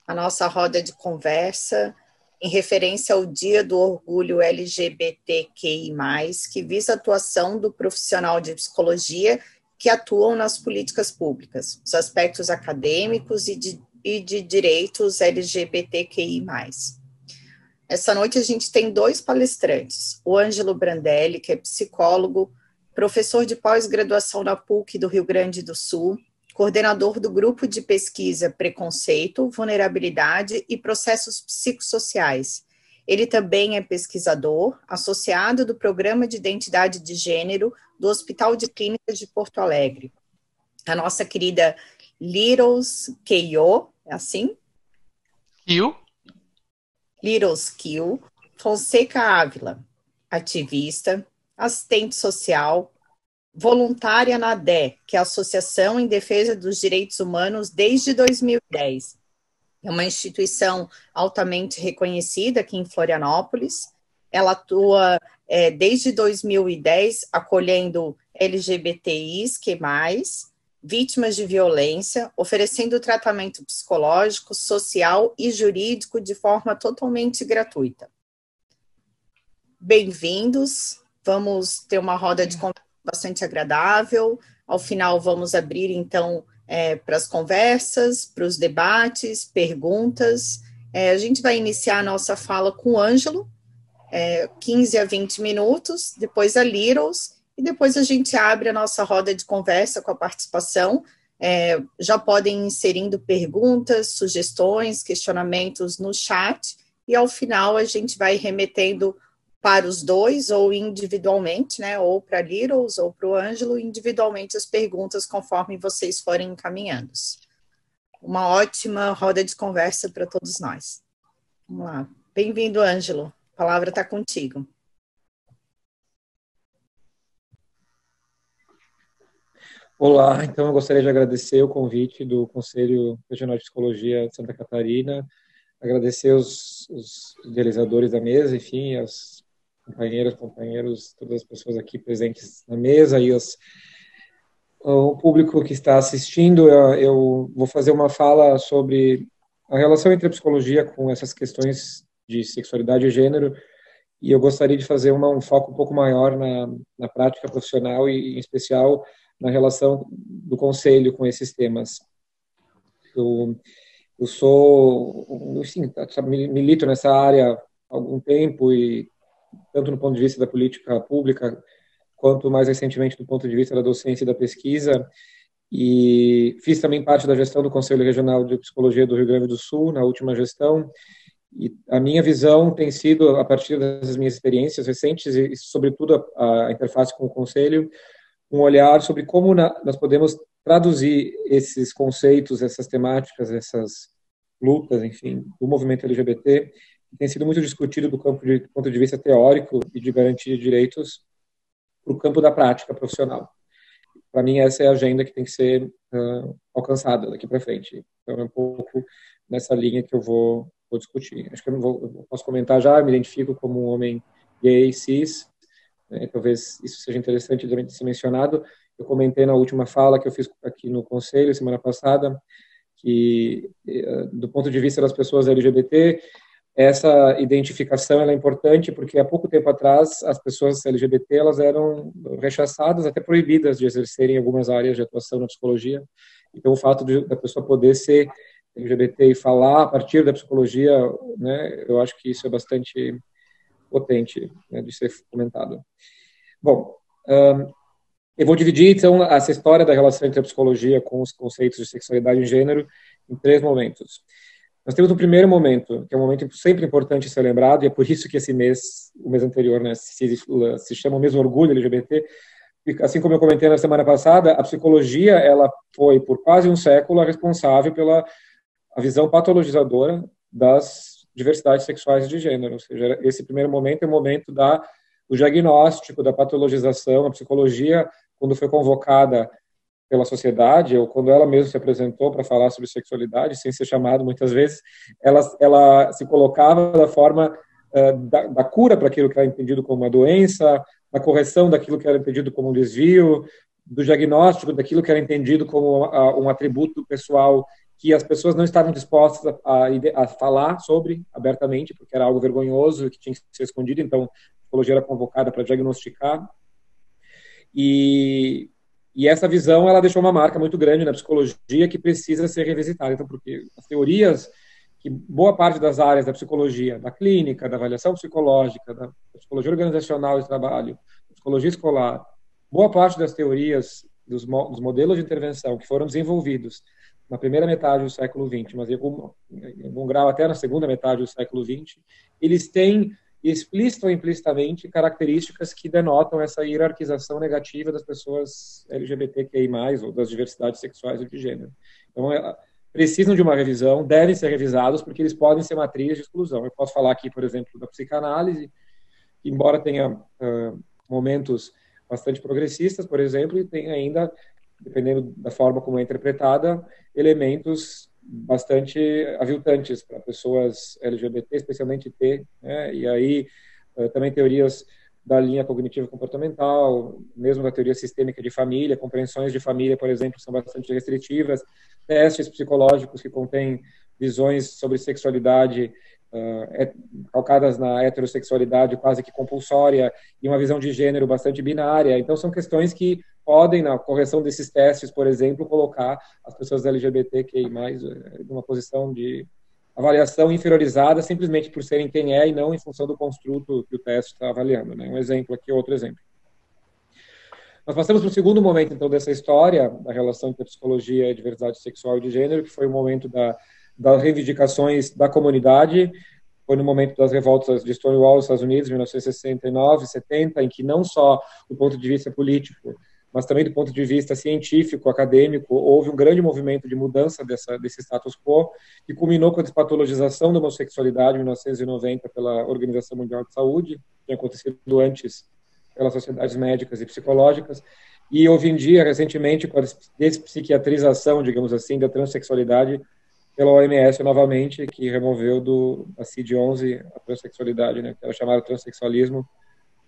a nossa roda de conversa em referência ao Dia do Orgulho LGBTQI+, que visa a atuação do profissional de psicologia que atuam nas políticas públicas, os aspectos acadêmicos e de direitos LGBTQI+. Essa noite a gente tem 2 palestrantes, o Ângelo Brandelli, que é psicólogo, professor de pós-graduação na PUC do Rio Grande do Sul, coordenador do grupo de pesquisa Preconceito, Vulnerabilidade e Processos Psicossociais. Ele também é pesquisador, associado do Programa de Identidade de Gênero do Hospital de Clínicas de Porto Alegre. A nossa querida Liros Keio, é assim? Liros Keio Fonseca Ávila, ativista, assistente social, voluntária na ADE, que é a Associação em Defesa dos Direitos Humanos desde 2010. É uma instituição altamente reconhecida aqui em Florianópolis. Ela atua desde 2010 acolhendo LGBTIs, vítimas de violência, oferecendo tratamento psicológico, social e jurídico de forma totalmente gratuita. Bem-vindos, vamos ter uma roda de conversa bastante agradável. Ao final vamos abrir então para as conversas, para os debates, perguntas. A gente vai iniciar a nossa fala com o Ângelo, 15 a 20 minutos, depois a Liros, e depois a gente abre a nossa roda de conversa com a participação. Já podem ir inserindo perguntas, sugestões, questionamentos no chat, e ao final a gente vai remetendo para os 2, ou individualmente, né, ou para a Liros, ou para o Ângelo, individualmente as perguntas conforme vocês forem encaminhando. Uma ótima roda de conversa para todos nós. Vamos lá. Bem-vindo, Ângelo. A palavra está contigo. Olá, então eu gostaria de agradecer o convite do Conselho Regional de Psicologia de Santa Catarina, agradecer os idealizadores da mesa, enfim, as companheiros, todas as pessoas aqui presentes na mesa e o público que está assistindo. Eu vou fazer uma fala sobre a relação entre a psicologia com essas questões de sexualidade e gênero, e eu gostaria de fazer um foco um pouco maior na prática profissional e, em especial, na relação do Conselho com esses temas. Eu sou, enfim, milito nessa área há algum tempo, e tanto no ponto de vista da política pública, quanto mais recentemente do ponto de vista da docência e da pesquisa, e fiz também parte da gestão do Conselho Regional de Psicologia do Rio Grande do Sul, na última gestão, e a minha visão tem sido, a partir das minhas experiências recentes, e sobretudo a interface com o Conselho, um olhar sobre como nós podemos traduzir esses conceitos, essas temáticas, essas lutas, enfim, do movimento LGBT, que tem sido muito discutido do ponto de vista teórico e de garantia de direitos, para o campo da prática profissional. Para mim, essa é a agenda que tem que ser alcançada daqui para frente. Então, é um pouco nessa linha que eu vou discutir. Acho que eu posso comentar já, me identifico como um homem gay, cis, né, talvez isso seja interessante de ser mencionado. Eu comentei na última fala que eu fiz aqui no Conselho, semana passada, que, do ponto de vista das pessoas LGBT, essa identificação ela é importante porque há pouco tempo atrás as pessoas LGBT elas eram rechaçadas, até proibidas de exercerem algumas áreas de atuação na psicologia. Então, o fato da pessoa poder ser LGBT e falar a partir da psicologia, né, eu acho que isso é bastante potente, né, de ser comentado. Bom, eu vou dividir, então, essa história da relação entre a psicologia com os conceitos de sexualidade e gênero em 3 momentos. Nós temos o primeiro momento, que é um momento sempre importante ser lembrado, e é por isso que esse mês, o mês anterior, né, se chama o mês Orgulho LGBT. Assim como eu comentei na semana passada, a psicologia ela foi, por quase um século, a responsável pela a visão patologizadora das diversidades sexuais de gênero. Ou seja, esse primeiro momento é o momento do diagnóstico, da patologização. A psicologia, quando foi convocada pela sociedade, ou quando ela mesma se apresentou para falar sobre sexualidade, sem ser chamada muitas vezes, ela se colocava da forma da cura para aquilo que era entendido como uma doença, da correção daquilo que era entendido como um desvio, do diagnóstico daquilo que era entendido como um atributo pessoal que as pessoas não estavam dispostas a falar sobre abertamente, porque era algo vergonhoso que tinha que ser escondido, então a psicologia era convocada para diagnosticar. E essa visão, ela deixou uma marca muito grande na psicologia que precisa ser revisitada. Então, porque as teorias que boa parte das áreas da psicologia, da clínica, da avaliação psicológica, da psicologia organizacional de trabalho, da psicologia escolar, boa parte das teorias dos modelos de intervenção que foram desenvolvidos na primeira metade do século XX, mas em algum grau até na segunda metade do século XX, eles têm explícita ou implicitamente características que denotam essa hierarquização negativa das pessoas LGBTQI+, ou das diversidades sexuais ou de gênero. Então, precisam de uma revisão, devem ser revisados, porque eles podem ser matriz de exclusão. Eu posso falar aqui, por exemplo, da psicanálise, que, embora tenha momentos bastante progressistas, por exemplo, e tem ainda, dependendo da forma como é interpretada, elementos bastante aviltantes para pessoas LGBT, especialmente T, né? E aí também teorias da linha cognitivo-comportamental, mesmo da teoria sistêmica de família, compreensões de família, por exemplo, são bastante restritivas, testes psicológicos que contêm visões sobre sexualidade calcadas na heterossexualidade quase que compulsória e uma visão de gênero bastante binária. Então, são questões que podem, na correção desses testes, por exemplo, colocar as pessoas LGBTQI+, numa posição de avaliação inferiorizada simplesmente por serem quem é e não em função do construto que o teste está avaliando, né? Um exemplo aqui, outro exemplo. Nós passamos para o segundo momento, então, dessa história, da relação entre a psicologia e a diversidade sexual e de gênero, que foi o momento das reivindicações da comunidade. Foi no momento das revoltas de Stonewall, nos Estados Unidos, em 1969, 70, em que não só do ponto de vista político, mas também do ponto de vista científico, acadêmico, houve um grande movimento de mudança desse status quo, que culminou com a despatologização da homossexualidade em 1990 pela Organização Mundial de Saúde, que tinha acontecido antes pelas sociedades médicas e psicológicas, e hoje em dia, recentemente, com a despsiquiatrização, digamos assim, da transexualidade pela OMS novamente, que removeu da CID-11 a transexualidade, né, que era chamada transexualismo,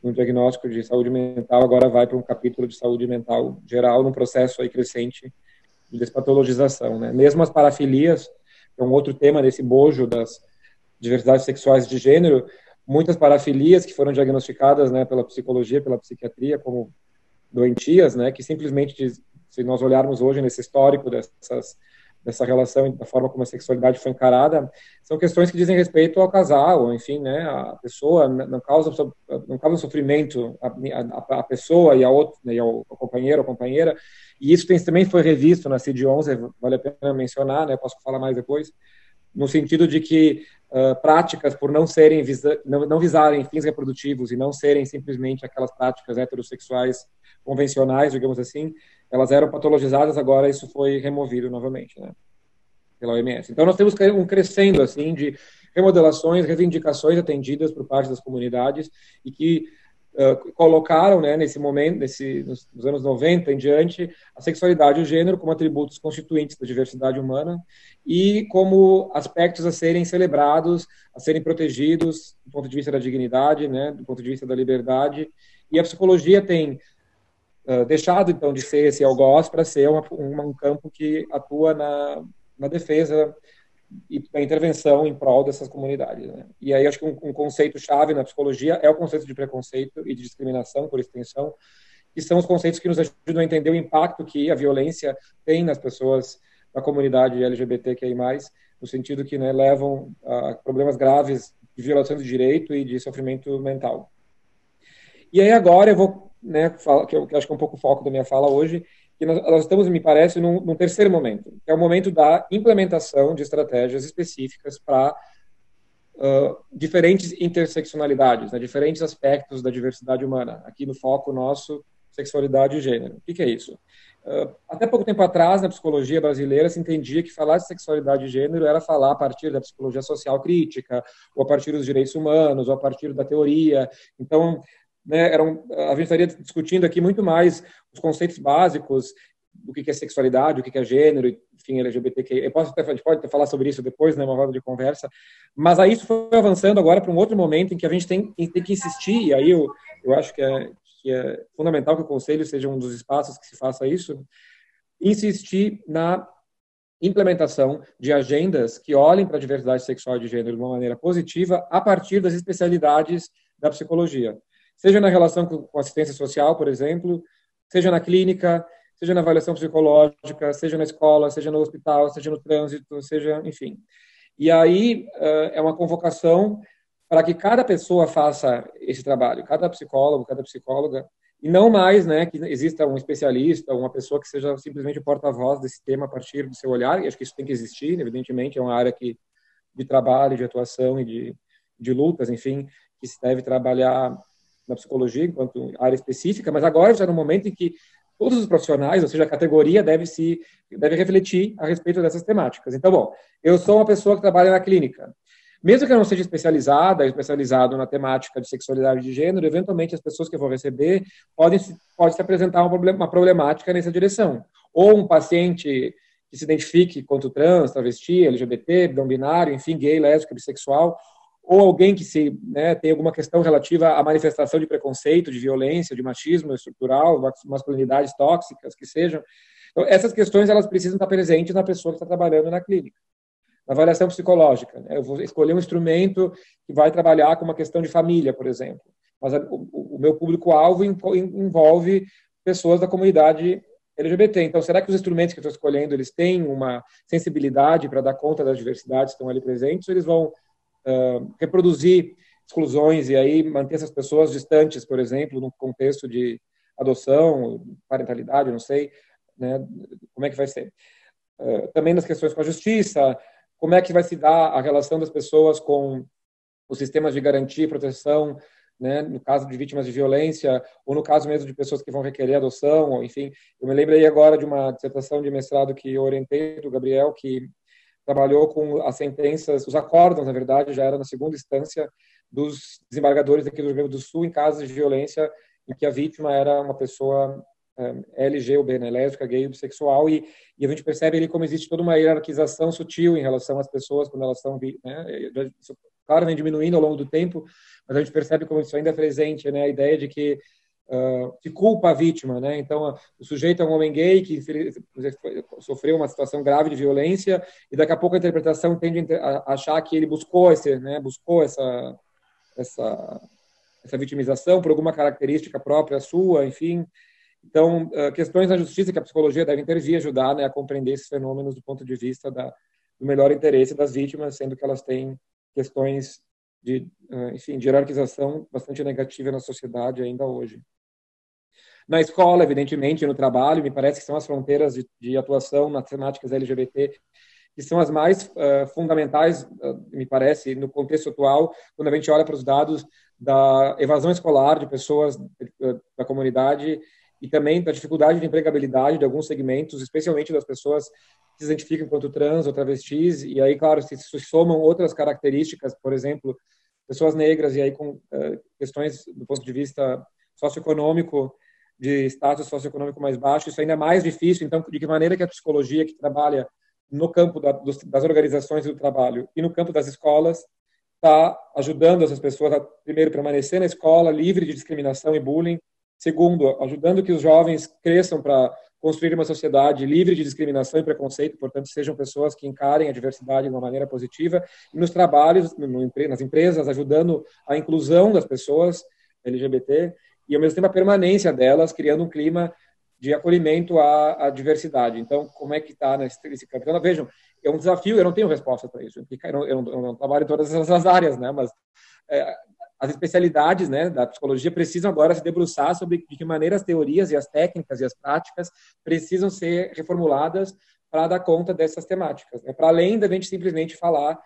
no diagnóstico de saúde mental, agora vai para um capítulo de saúde mental geral, num processo aí crescente de despatologização, né? Mesmo as parafilias, que é um outro tema desse bojo das diversidades sexuais de gênero, muitas parafilias que foram diagnosticadas, né, pela psicologia, pela psiquiatria, como doentias, né, que simplesmente, se nós olharmos hoje nesse histórico dessa relação e da forma como a sexualidade foi encarada, são questões que dizem respeito ao casal, ou enfim, né, a pessoa não causa sofrimento a pessoa e a outra, né, e ao companheiro ou companheira, e isso também foi revisto na CID-11, vale a pena mencionar, né, posso falar mais depois, no sentido de que práticas por não visarem fins reprodutivos e não serem simplesmente aquelas práticas heterossexuais convencionais, digamos assim, elas eram patologizadas, agora isso foi removido novamente, né, pela OMS. Então nós temos um crescendo assim de remodelações, reivindicações atendidas por parte das comunidades e que colocaram, né, nesse momento, nos anos 90 em diante, a sexualidade e o gênero como atributos constituintes da diversidade humana e como aspectos a serem celebrados, a serem protegidos do ponto de vista da dignidade, né, do ponto de vista da liberdade. E a psicologia tem deixado, então, de ser esse algoz para ser um campo que atua na defesa e da intervenção em prol dessas comunidades, né? E aí acho que um conceito-chave na psicologia é o conceito de preconceito e de discriminação, por extensão, que são os conceitos que nos ajudam a entender o impacto que a violência tem nas pessoas da comunidade LGBTQI+, no sentido que, né, levam a problemas graves de violação de direito e de sofrimento mental. E aí agora eu vou, né, falar, que eu acho que é um pouco o foco da minha fala hoje, que nós estamos, me parece, num terceiro momento, que é o momento da implementação de estratégias específicas para diferentes interseccionalidades, né, diferentes aspectos da diversidade humana. Aqui no foco nosso, sexualidade e gênero. O que é isso? Até pouco tempo atrás, na psicologia brasileira, se entendia que falar de sexualidade e gênero era falar a partir da psicologia social crítica, ou a partir dos direitos humanos, ou a partir da teoria. Então, né, a gente estaria discutindo aqui muito mais os conceitos básicos do que é sexualidade, o que é gênero, enfim, LGBTQ. A gente pode falar sobre isso depois, né, uma roda de conversa, mas aí isso foi avançando agora para um outro momento em que a gente tem que insistir, e aí eu acho que é fundamental que o Conselho seja um dos espaços que se faça isso, insistir na implementação de agendas que olhem para a diversidade sexual e de gênero de uma maneira positiva a partir das especialidades da psicologia. Seja na relação com assistência social, por exemplo, seja na clínica, seja na avaliação psicológica, seja na escola, seja no hospital, seja no trânsito, seja, enfim. E aí é uma convocação para que cada pessoa faça esse trabalho, cada psicólogo, cada psicóloga, e não mais, né, que exista um especialista, uma pessoa que seja simplesmente o porta-voz desse tema a partir do seu olhar, e acho que isso tem que existir, evidentemente, é uma área de trabalho, de atuação e de lutas, enfim, que se deve trabalhar na psicologia enquanto área específica, mas agora já no momento em que todos os profissionais, ou seja, a categoria deve refletir a respeito dessas temáticas. Então, bom, eu sou uma pessoa que trabalha na clínica. Mesmo que eu não seja especializado na temática de sexualidade de gênero, eventualmente as pessoas que eu vou receber podem se apresentar uma problemática nessa direção. Ou um paciente que se identifique quanto trans, travesti, LGBT, não binário, enfim, gay, lésbico, bissexual, ou alguém que tem alguma questão relativa à manifestação de preconceito, de violência, de machismo estrutural, masculinidades tóxicas, que sejam. Então, essas questões elas precisam estar presentes na pessoa que está trabalhando na clínica. Na avaliação psicológica, né? Eu vou escolher um instrumento que vai trabalhar com uma questão de família, por exemplo. Mas o meu público-alvo envolve pessoas da comunidade LGBT. Então, será que os instrumentos que eu estou escolhendo, eles têm uma sensibilidade para dar conta das diversidades que estão ali presentes, ou eles vão reproduzir exclusões e aí manter essas pessoas distantes, por exemplo, num contexto de adoção, parentalidade, não sei, né? Como é que vai ser? Também nas questões com a justiça, como é que vai se dar a relação das pessoas com os sistemas de garantia e proteção, né, no caso de vítimas de violência, ou no caso mesmo de pessoas que vão requerer adoção, ou, enfim. Eu me lembrei agora de uma dissertação de mestrado que eu orientei, do Gabriel, que trabalhou com as sentenças, os acórdãos, na verdade, já era na segunda instância dos desembargadores aqui do Rio Grande do Sul em casos de violência em que a vítima era uma pessoa LG ou B, né, lésbica, gay, bissexual, e a gente percebe ali como existe toda uma hierarquização sutil em relação às pessoas quando elas estão, né, isso, claro, vem diminuindo ao longo do tempo, mas a gente percebe como isso ainda é presente, né, a ideia de que se culpa a vítima, né? Então, o sujeito é um homem gay que sofreu uma situação grave de violência e daqui a pouco a interpretação tende a achar que ele buscou essa vitimização por alguma característica própria sua, enfim. Então, questões da justiça que a psicologia deve intervir, ajudar, né, a compreender esses fenômenos do ponto de vista do melhor interesse das vítimas, sendo que elas têm questões de hierarquização bastante negativa na sociedade ainda hoje. Na escola, evidentemente, no trabalho, me parece que são as fronteiras de atuação nas temáticas LGBT que são as mais fundamentais, me parece, no contexto atual, quando a gente olha para os dados da evasão escolar de pessoas da comunidade e também da dificuldade de empregabilidade de alguns segmentos, especialmente das pessoas que se identificam enquanto trans ou travestis, e aí, claro, se somam outras características, por exemplo, pessoas negras, e aí com questões do ponto de vista socioeconômico, de status socioeconômico mais baixo, isso ainda é mais difícil. Então, de que maneira que a psicologia que trabalha no campo das organizações do trabalho e no campo das escolas está ajudando essas pessoas a, primeiro, permanecer na escola livre de discriminação e bullying, segundo, ajudando que os jovens cresçam para construir uma sociedade livre de discriminação e preconceito, portanto, sejam pessoas que encarem a diversidade de uma maneira positiva, e nos trabalhos, nas empresas, ajudando a inclusão das pessoas LGBT, e ao mesmo tempo a permanência delas, criando um clima de acolhimento à diversidade. Então, como é que está nesse campo? Então, vejam, é um desafio, eu não tenho resposta para isso, eu não trabalho em todas essas áreas, né, mas as especialidades, né, da psicologia precisam agora se debruçar sobre de que maneira as teorias e as técnicas e as práticas precisam ser reformuladas para dar conta dessas temáticas, né, para além da gente simplesmente falar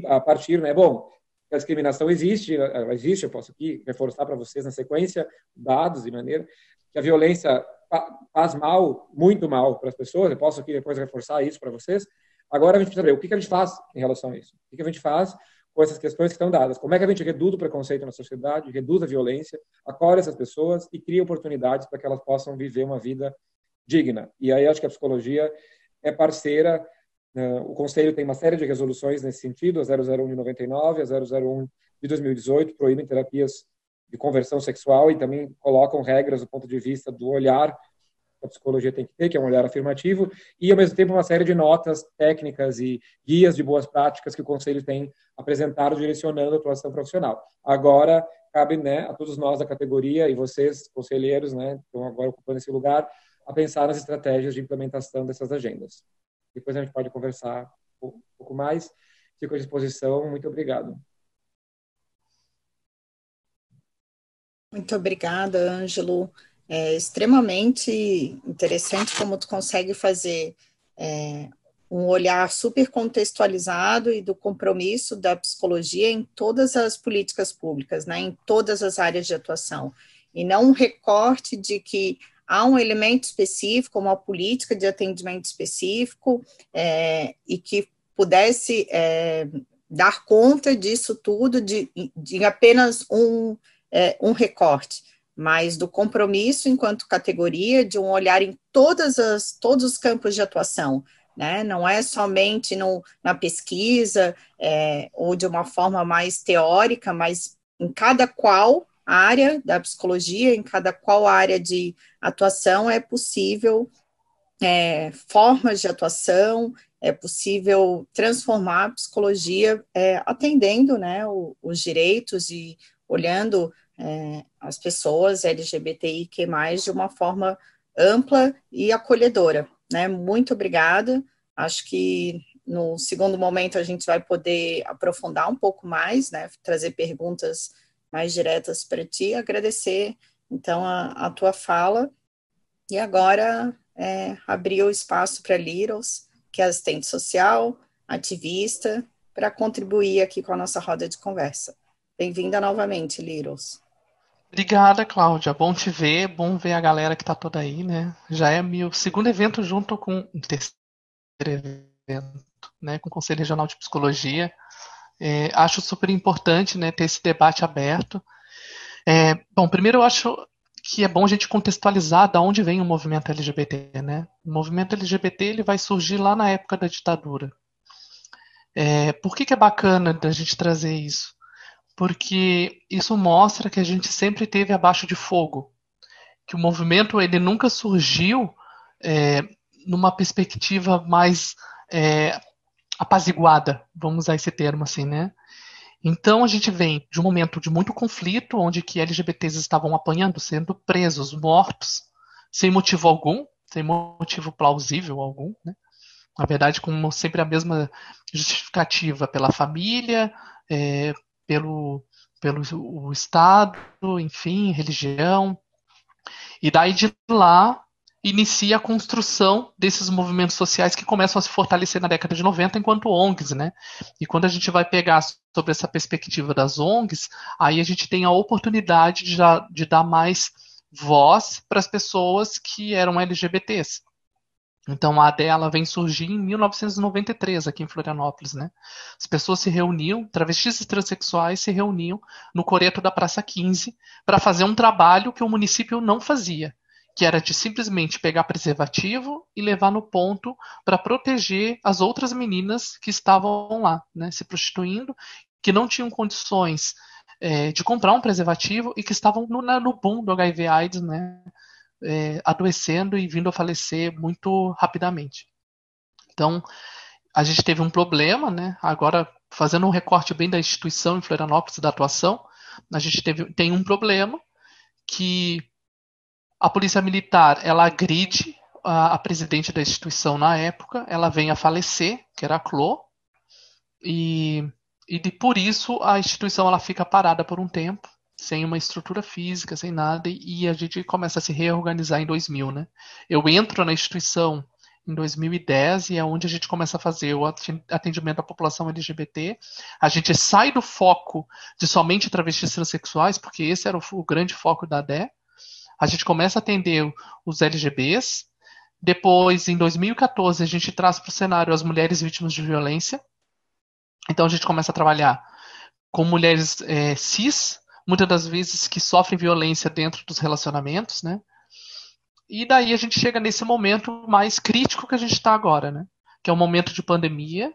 a partir, né, bom, a discriminação existe, eu posso aqui reforçar para vocês na sequência dados de maneira que a violência faz mal, muito mal para as pessoas, eu posso aqui depois reforçar isso para vocês. Agora a gente precisa ver o que a gente faz em relação a isso, o que a gente faz com essas questões que estão dadas, como é que a gente reduz o preconceito na sociedade, reduz a violência, acolhe essas pessoas e cria oportunidades para que elas possam viver uma vida digna. E aí acho que a psicologia é parceira. O Conselho tem uma série de resoluções nesse sentido, a 001 de 99, a 001 de 2018, proíbem terapias de conversão sexual e também colocam regras do ponto de vista do olhar a psicologia tem que ter, que é um olhar afirmativo, e, ao mesmo tempo, uma série de notas técnicas e guias de boas práticas que o Conselho tem apresentado, direcionando a atuação profissional. Agora, cabe, né, a todos nós da categoria, e vocês, conselheiros, né, estão agora ocupando esse lugar, a pensar nas estratégias de implementação dessas agendas. Depois a gente pode conversar um pouco mais. Fico à disposição. Muito obrigado. Muito obrigada, Ângelo. É extremamente interessante como tu consegue fazer um olhar super contextualizado e do compromisso da psicologia em todas as políticas públicas, né, em todas as áreas de atuação, e não um recorte de que há um elemento específico, uma política de atendimento específico, e que pudesse dar conta disso tudo de apenas um recorte, mas do compromisso enquanto categoria, de um olhar em todos os campos de atuação, né? Não é somente na pesquisa, ou de uma forma mais teórica, mas em cada qual área da psicologia, em cada qual área de atuação é possível formas de atuação, é possível transformar a psicologia atendendo, né, os direitos e olhando as pessoas LGBTIQ+, de uma forma ampla e acolhedora, né? Muito obrigada. Acho que no segundo momento a gente vai poder aprofundar um pouco mais, né, trazer perguntas mais diretas para ti, agradecer, então, a tua fala, e agora abrir o espaço para Littles, que é assistente social, ativista, para contribuir aqui com a nossa roda de conversa. Bem-vinda novamente, Littles. Obrigada, Cláudia. Bom te ver, bom ver a galera que está toda aí, né? Já é meu segundo evento junto com o terceiro evento, né? Com o Conselho Regional de Psicologia. Acho super importante, né, ter esse debate aberto. Bom, primeiro eu acho que é bom a gente contextualizar de onde vem o movimento LGBT, né? O movimento LGBT ele vai surgir lá na época da ditadura. Por que é bacana da gente trazer isso? Porque isso mostra que a gente sempre teve abaixo de fogo, que o movimento ele nunca surgiu numa perspectiva mais apaziguada, vamos usar esse termo assim, né? Então a gente vem de um momento de muito conflito, onde que LGBTs estavam apanhando, sendo presos, mortos, sem motivo algum, sem motivo plausível algum, né? Na verdade, como sempre a mesma justificativa pela família, pelo o Estado, enfim, religião. E daí de lá inicia a construção desses movimentos sociais que começam a se fortalecer na década de 90 enquanto ONGs, né? E quando a gente vai pegar sobre essa perspectiva das ONGs, aí a gente tem a oportunidade de dar mais voz para as pessoas que eram LGBTs. Então a ADELA vem surgir em 1993 aqui em Florianópolis, né? As pessoas se reuniam, travestis e transexuais se reuniam no coreto da Praça 15 para fazer um trabalho que o município não fazia, que era de simplesmente pegar preservativo e levar no ponto para proteger as outras meninas que estavam lá, né, se prostituindo, que não tinham condições de comprar um preservativo e que estavam no boom do HIV/AIDS, né? Adoecendo e vindo a falecer muito rapidamente. Então, a gente teve um problema, né? Agora, fazendo um recorte bem da instituição em Florianópolis, da atuação, a gente tem um problema que a polícia militar, ela agride a presidente da instituição na época, ela vem a falecer, que era a Clô, e por isso a instituição ela fica parada por um tempo, sem uma estrutura física, sem nada, e a gente começa a se reorganizar em 2000, né? Eu entro na instituição em 2010 e é onde a gente começa a fazer o atendimento à população LGBT. A gente sai do foco de somente travestis transexuais, porque esse era o grande foco da ADE. A gente começa a atender os LGBs. Depois, em 2014, a gente traz para o cenário as mulheres vítimas de violência. Então, a gente começa a trabalhar com mulheres cis, muitas das vezes que sofrem violência dentro dos relacionamentos, né? E daí a gente chega nesse momento mais crítico que a gente está agora, né? Que é um momento de pandemia.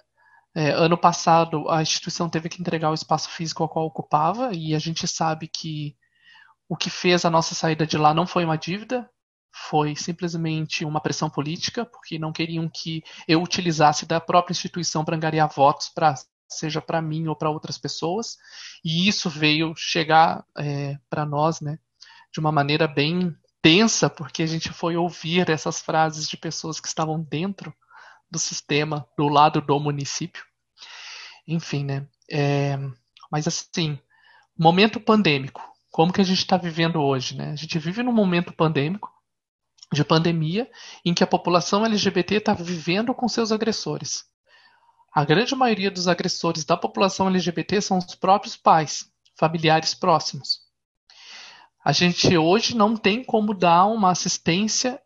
Ano passado, a instituição teve que entregar o espaço físico ao qual ocupava, e a gente sabe que o que fez a nossa saída de lá não foi uma dívida, foi simplesmente uma pressão política, porque não queriam que eu utilizasse da própria instituição para angariar votos, seja para mim ou para outras pessoas, e isso veio chegar para nós, né, de uma maneira bem tensa, porque a gente foi ouvir essas frases de pessoas que estavam dentro do sistema, do lado do município. Enfim, né? Mas assim, momento pandêmico, como que a gente está vivendo hoje, né? A gente vive num momento pandêmico, de pandemia, em que a população LGBT está vivendo com seus agressores. A grande maioria dos agressores da população LGBT são os próprios pais, familiares próximos. A gente hoje não tem como dar uma assistência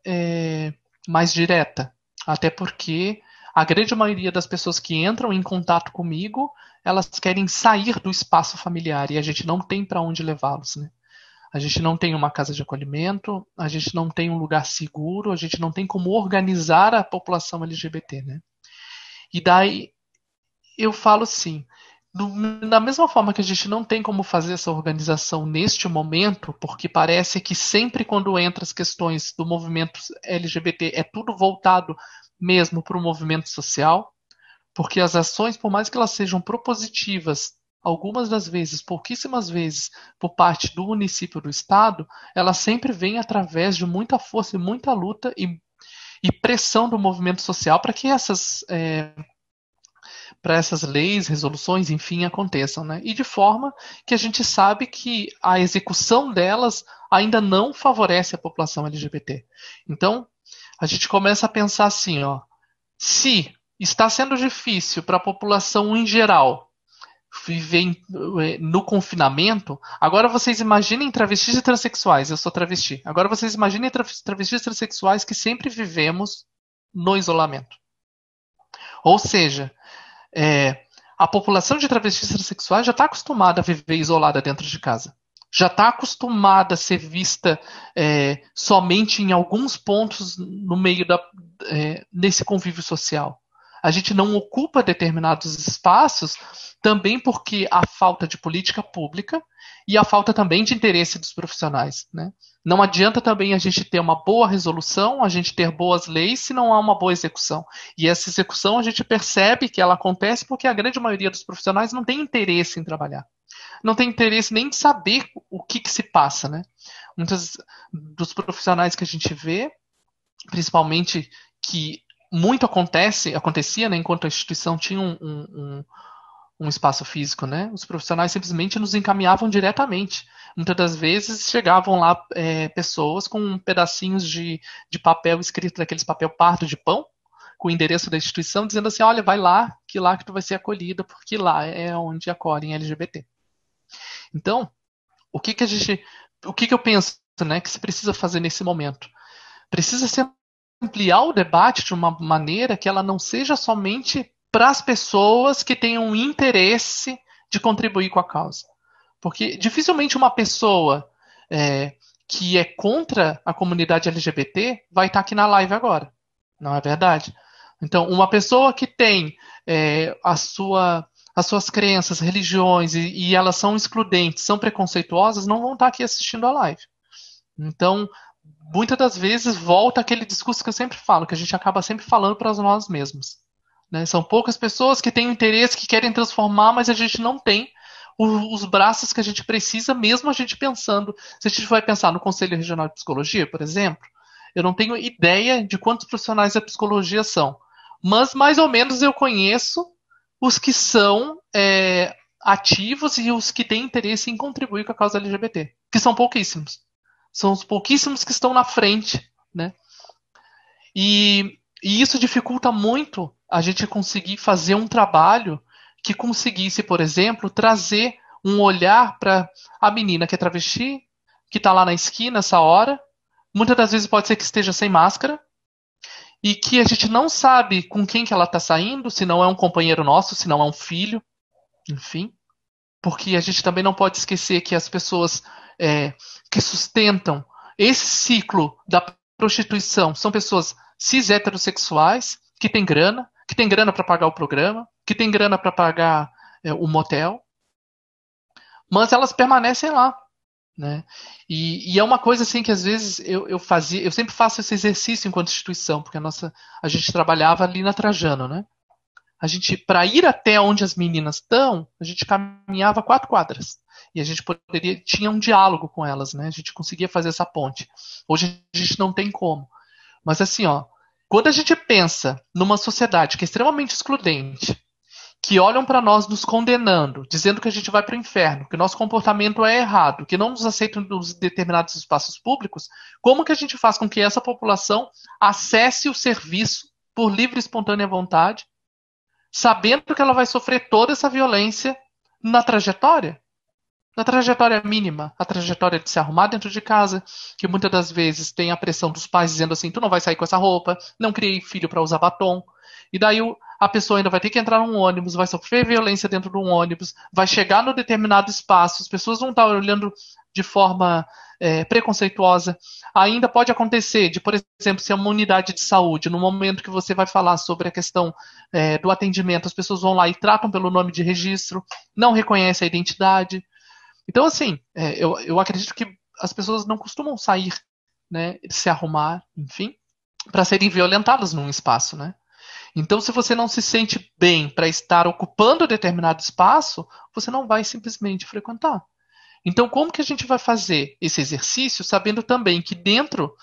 mais direta, até porque a grande maioria das pessoas que entram em contato comigo, elas querem sair do espaço familiar e a gente não tem para onde levá-los, né? A gente não tem uma casa de acolhimento, a gente não tem um lugar seguro, a gente não tem como organizar a população LGBT, né? E daí eu falo assim, da mesma forma que a gente não tem como fazer essa organização neste momento, porque parece que sempre quando entra as questões do movimento LGBT é tudo voltado mesmo para o movimento social, porque as ações, por mais que elas sejam propositivas, algumas das vezes, pouquíssimas vezes, por parte do município, do estado, elas sempre vêm através de muita força e muita luta e pressão do movimento social para que essas leis, resoluções, enfim, aconteçam, né? E de forma que a gente sabe que a execução delas ainda não favorece a população LGBT. Então, a gente começa a pensar assim, ó, se está sendo difícil para a população em geral viver no confinamento, agora vocês imaginem travestis e transexuais, eu sou travesti, agora vocês imaginem travestis e transexuais que sempre vivemos no isolamento. Ou seja, a população de travestis e transexuais já está acostumada a viver isolada dentro de casa. Já está acostumada a ser vista somente em alguns pontos no meio nesse convívio social. A gente não ocupa determinados espaços também porque a falta de política pública e a falta também de interesse dos profissionais, né? Não adianta também a gente ter uma boa resolução, a gente ter boas leis, se não há uma boa execução. E essa execução a gente percebe que ela acontece porque a grande maioria dos profissionais não tem interesse em trabalhar. Não tem interesse nem de saber o que se passa, né? Muitos dos profissionais que a gente vê, principalmente que muito acontecia, né, enquanto a instituição tinha um espaço físico, né? Os profissionais simplesmente nos encaminhavam diretamente. Muitas das vezes chegavam lá pessoas com pedacinhos de papel escrito daqueles papel pardo de pão, com o endereço da instituição, dizendo assim, olha, vai lá que tu vai ser acolhida, porque lá é onde acolhem LGBT. Então, o que eu penso, né, que se precisa fazer nesse momento? Precisa se ampliar o debate de uma maneira que ela não seja somente para as pessoas que tenham interesse de contribuir com a causa. Porque dificilmente uma pessoa que é contra a comunidade LGBT vai estar aqui na live agora. Não é verdade? Então, uma pessoa que tem as suas crenças, religiões, e elas são excludentes, são preconceituosas, não vão estar aqui assistindo a live. Então, muitas das vezes volta aquele discurso que eu sempre falo, que a gente acaba sempre falando para nós mesmos. Né? São poucas pessoas que têm interesse, que querem transformar, mas a gente não tem os braços que a gente precisa, mesmo a gente pensando. Se a gente vai pensar no Conselho Regional de Psicologia, por exemplo, eu não tenho ideia de quantos profissionais da psicologia são, mas mais ou menos eu conheço os que são ativos e os que têm interesse em contribuir com a causa LGBT, que são pouquíssimos. São os pouquíssimos que estão na frente, né? E isso dificulta muito a gente conseguir fazer um trabalho que conseguisse, por exemplo, trazer um olhar para a menina que é travesti, que está lá na esquina essa hora, muitas das vezes pode ser que esteja sem máscara, e que a gente não sabe com quem que ela está saindo, se não é um companheiro nosso, se não é um filho, enfim. Porque a gente também não pode esquecer que as pessoas que sustentam esse ciclo da prostituição são pessoas cis heterossexuais, que têm grana para pagar o programa, que têm grana para pagar o motel, mas elas permanecem lá. né? E é uma coisa assim que às vezes eu sempre faço esse exercício enquanto instituição, porque a gente trabalhava ali na Trajano, né? Para ir até onde as meninas estão, a gente caminhava 4 quadras. E a gente tinha um diálogo com elas, né? A gente conseguia fazer essa ponte. Hoje a gente não tem como. Mas assim, ó, quando a gente pensa numa sociedade que é extremamente excludente, que olham para nós nos condenando, dizendo que a gente vai para o inferno, que nosso comportamento é errado, que não nos aceitam nos determinados espaços públicos, como que a gente faz com que essa população acesse o serviço por livre e espontânea vontade, sabendo que ela vai sofrer toda essa violência na trajetória? Na trajetória mínima, a trajetória de se arrumar dentro de casa, que muitas das vezes tem a pressão dos pais dizendo assim, tu não vai sair com essa roupa, não criei filho para usar batom. E daí a pessoa ainda vai ter que entrar num ônibus, vai sofrer violência dentro de um ônibus, vai chegar no determinado espaço, as pessoas vão estar olhando de forma preconceituosa. Ainda pode acontecer de, por exemplo, se é uma unidade de saúde, no momento que você vai falar sobre a questão do atendimento, as pessoas vão lá e tratam pelo nome de registro, não reconhecem a identidade. Então, assim, eu acredito que as pessoas não costumam sair, né, se arrumar, enfim, para serem violentadas num espaço, né? Então, se você não se sente bem para estar ocupando determinado espaço, você não vai simplesmente frequentar. Então, como que a gente vai fazer esse exercício, sabendo também que dentro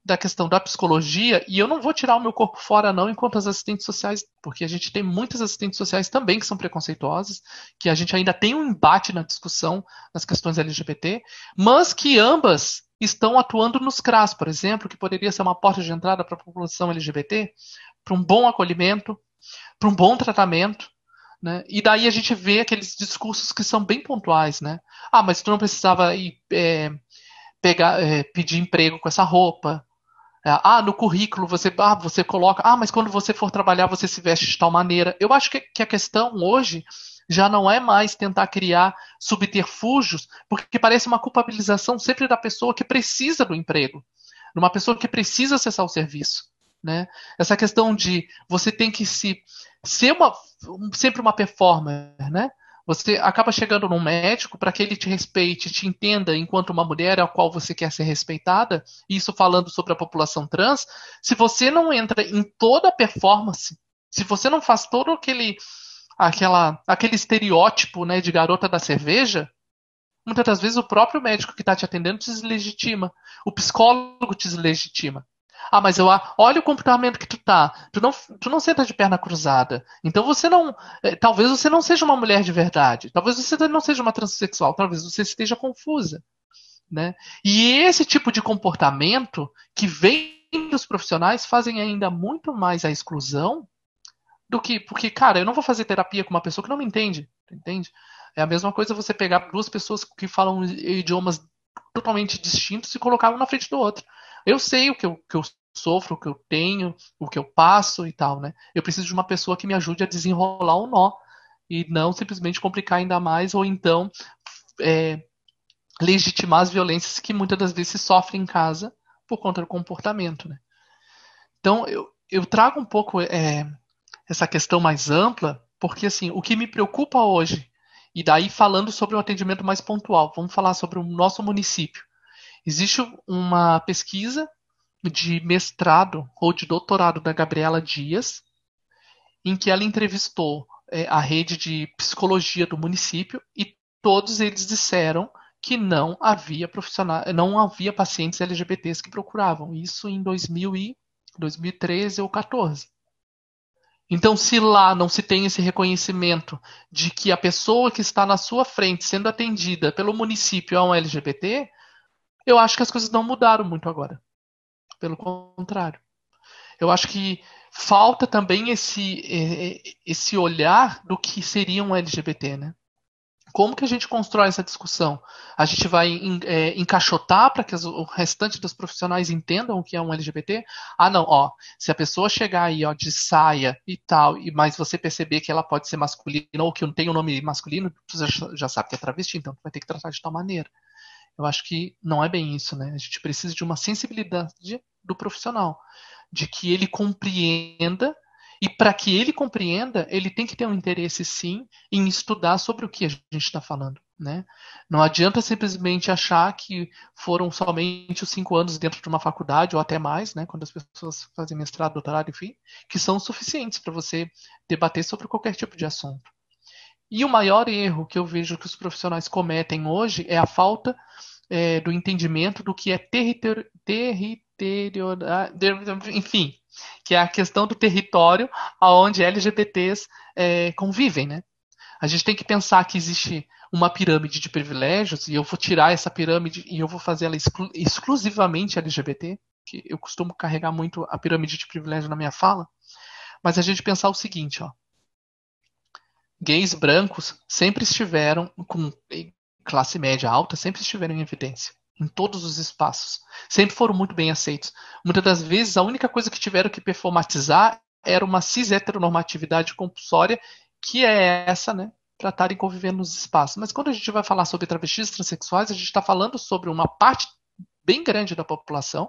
da questão da psicologia, e eu não vou tirar o meu corpo fora não enquanto as assistentes sociais, porque a gente tem muitas assistentes sociais também que são preconceituosas, que a gente ainda tem um embate na discussão das questões LGBT, mas que ambas estão atuando nos CRAS, por exemplo, que poderia ser uma porta de entrada para a população LGBT, para um bom acolhimento, para um bom tratamento, né? E daí a gente vê aqueles discursos que são bem pontuais, né? Ah, mas tu não precisava ir pedir emprego com essa roupa. No currículo você coloca, mas quando você for trabalhar você se veste de tal maneira. Eu acho que a questão hoje já não é mais tentar criar subterfúgios, porque parece uma culpabilização sempre da pessoa que precisa do emprego, de uma pessoa que precisa acessar o serviço, né? Essa questão de você tem que ser sempre uma performer, né? Você acaba chegando num médico para que ele te respeite, te entenda enquanto uma mulher a qual você quer ser respeitada, isso falando sobre a população trans. Se você não entra em toda a performance, se você não faz todo aquele estereótipo, né, de garota da cerveja, muitas das vezes o próprio médico que está te atendendo te deslegitima, o psicólogo te deslegitima. Mas olha o comportamento que tu tá. Tu não senta de perna cruzada. Então você não. Talvez você não seja uma mulher de verdade. Talvez você não seja uma transexual. Talvez você esteja confusa, né? E esse tipo de comportamento que vem dos profissionais fazem ainda muito mais a exclusão do que. Porque, cara, eu não vou fazer terapia com uma pessoa que não me entende. Entende? É a mesma coisa você pegar 2 pessoas que falam idiomas totalmente distintos e colocar um na frente do outro. Eu sei o que eu sofro, o que eu tenho, o que eu passo e tal, né? Eu preciso de uma pessoa que me ajude a desenrolar o nó e não simplesmente complicar ainda mais ou então legitimar as violências que muitas das vezes se sofrem em casa por conta do comportamento, né? Então, eu trago um pouco essa questão mais ampla, porque assim, o que me preocupa hoje, e daí falando sobre um atendimento mais pontual, vamos falar sobre o nosso município. Existe uma pesquisa de mestrado ou de doutorado da Gabriela Dias, em que ela entrevistou a rede de psicologia do município e todos eles disseram que não havia pacientes LGBTs que procuravam. Isso em 2013 ou 2014. Então, se lá não se tem esse reconhecimento de que a pessoa que está na sua frente sendo atendida pelo município é um LGBT, eu acho que as coisas não mudaram muito agora. Pelo contrário. Eu acho que falta também esse olhar do que seria um LGBT, né? Como que a gente constrói essa discussão? A gente vai encaixotar para que o restante dos profissionais entendam o que é um LGBT? Não, se a pessoa chegar aí, de saia e tal, mas você perceber que ela pode ser masculina ou que não tem um nome masculino, você já sabe que é travesti, então vai ter que tratar de tal maneira. Eu acho que não é bem isso, né? A gente precisa de uma sensibilidade do profissional, de que ele compreenda, e para que ele compreenda, ele tem que ter um interesse, sim, em estudar sobre o que a gente está falando. né? Não adianta simplesmente achar que foram somente os 5 anos dentro de uma faculdade, ou até mais, né, quando as pessoas fazem mestrado, doutorado, enfim, que são suficientes para você debater sobre qualquer tipo de assunto. E o maior erro que eu vejo que os profissionais cometem hoje é a falta do entendimento do que é enfim, que é a questão do território onde LGBTs convivem, né? A gente tem que pensar que existe uma pirâmide de privilégios, e eu vou tirar essa pirâmide e eu vou fazer ela exclusivamente LGBT, que eu costumo carregar muito a pirâmide de privilégio na minha fala, mas a gente pensar o seguinte, ó. Gays brancos sempre estiveram, com classe média alta, sempre estiveram em evidência, em todos os espaços. Sempre foram muito bem aceitos. Muitas das vezes, a única coisa que tiveram que performatizar era uma cis-heteronormatividade compulsória, que é essa, né? Para estarem convivendo nos espaços. Mas quando a gente vai falar sobre travestis e transexuais, a gente está falando sobre uma parte bem grande da população,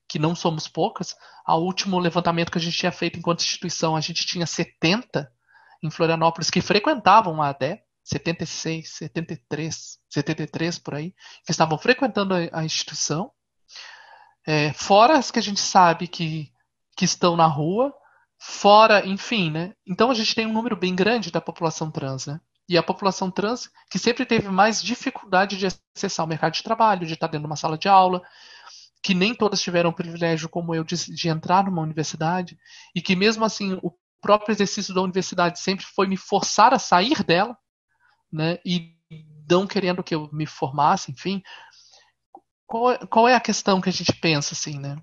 que não somos poucas. O último levantamento que a gente tinha feito enquanto instituição, a gente tinha 70 em Florianópolis que frequentavam a ADE, 76, 73 por aí, que estavam frequentando a instituição. Fora as que a gente sabe que estão na rua, fora, enfim, né? Então a gente tem um número bem grande da população trans, né? E a população trans que sempre teve mais dificuldade de acessar o mercado de trabalho, de estar dentro de uma sala de aula, que nem todas tiveram o privilégio, como eu, de entrar numa universidade, e que mesmo assim o próprio exercício da universidade sempre foi me forçar a sair dela, né? E não querendo que eu me formasse, enfim. Qual é a questão que a gente pensa, assim, né?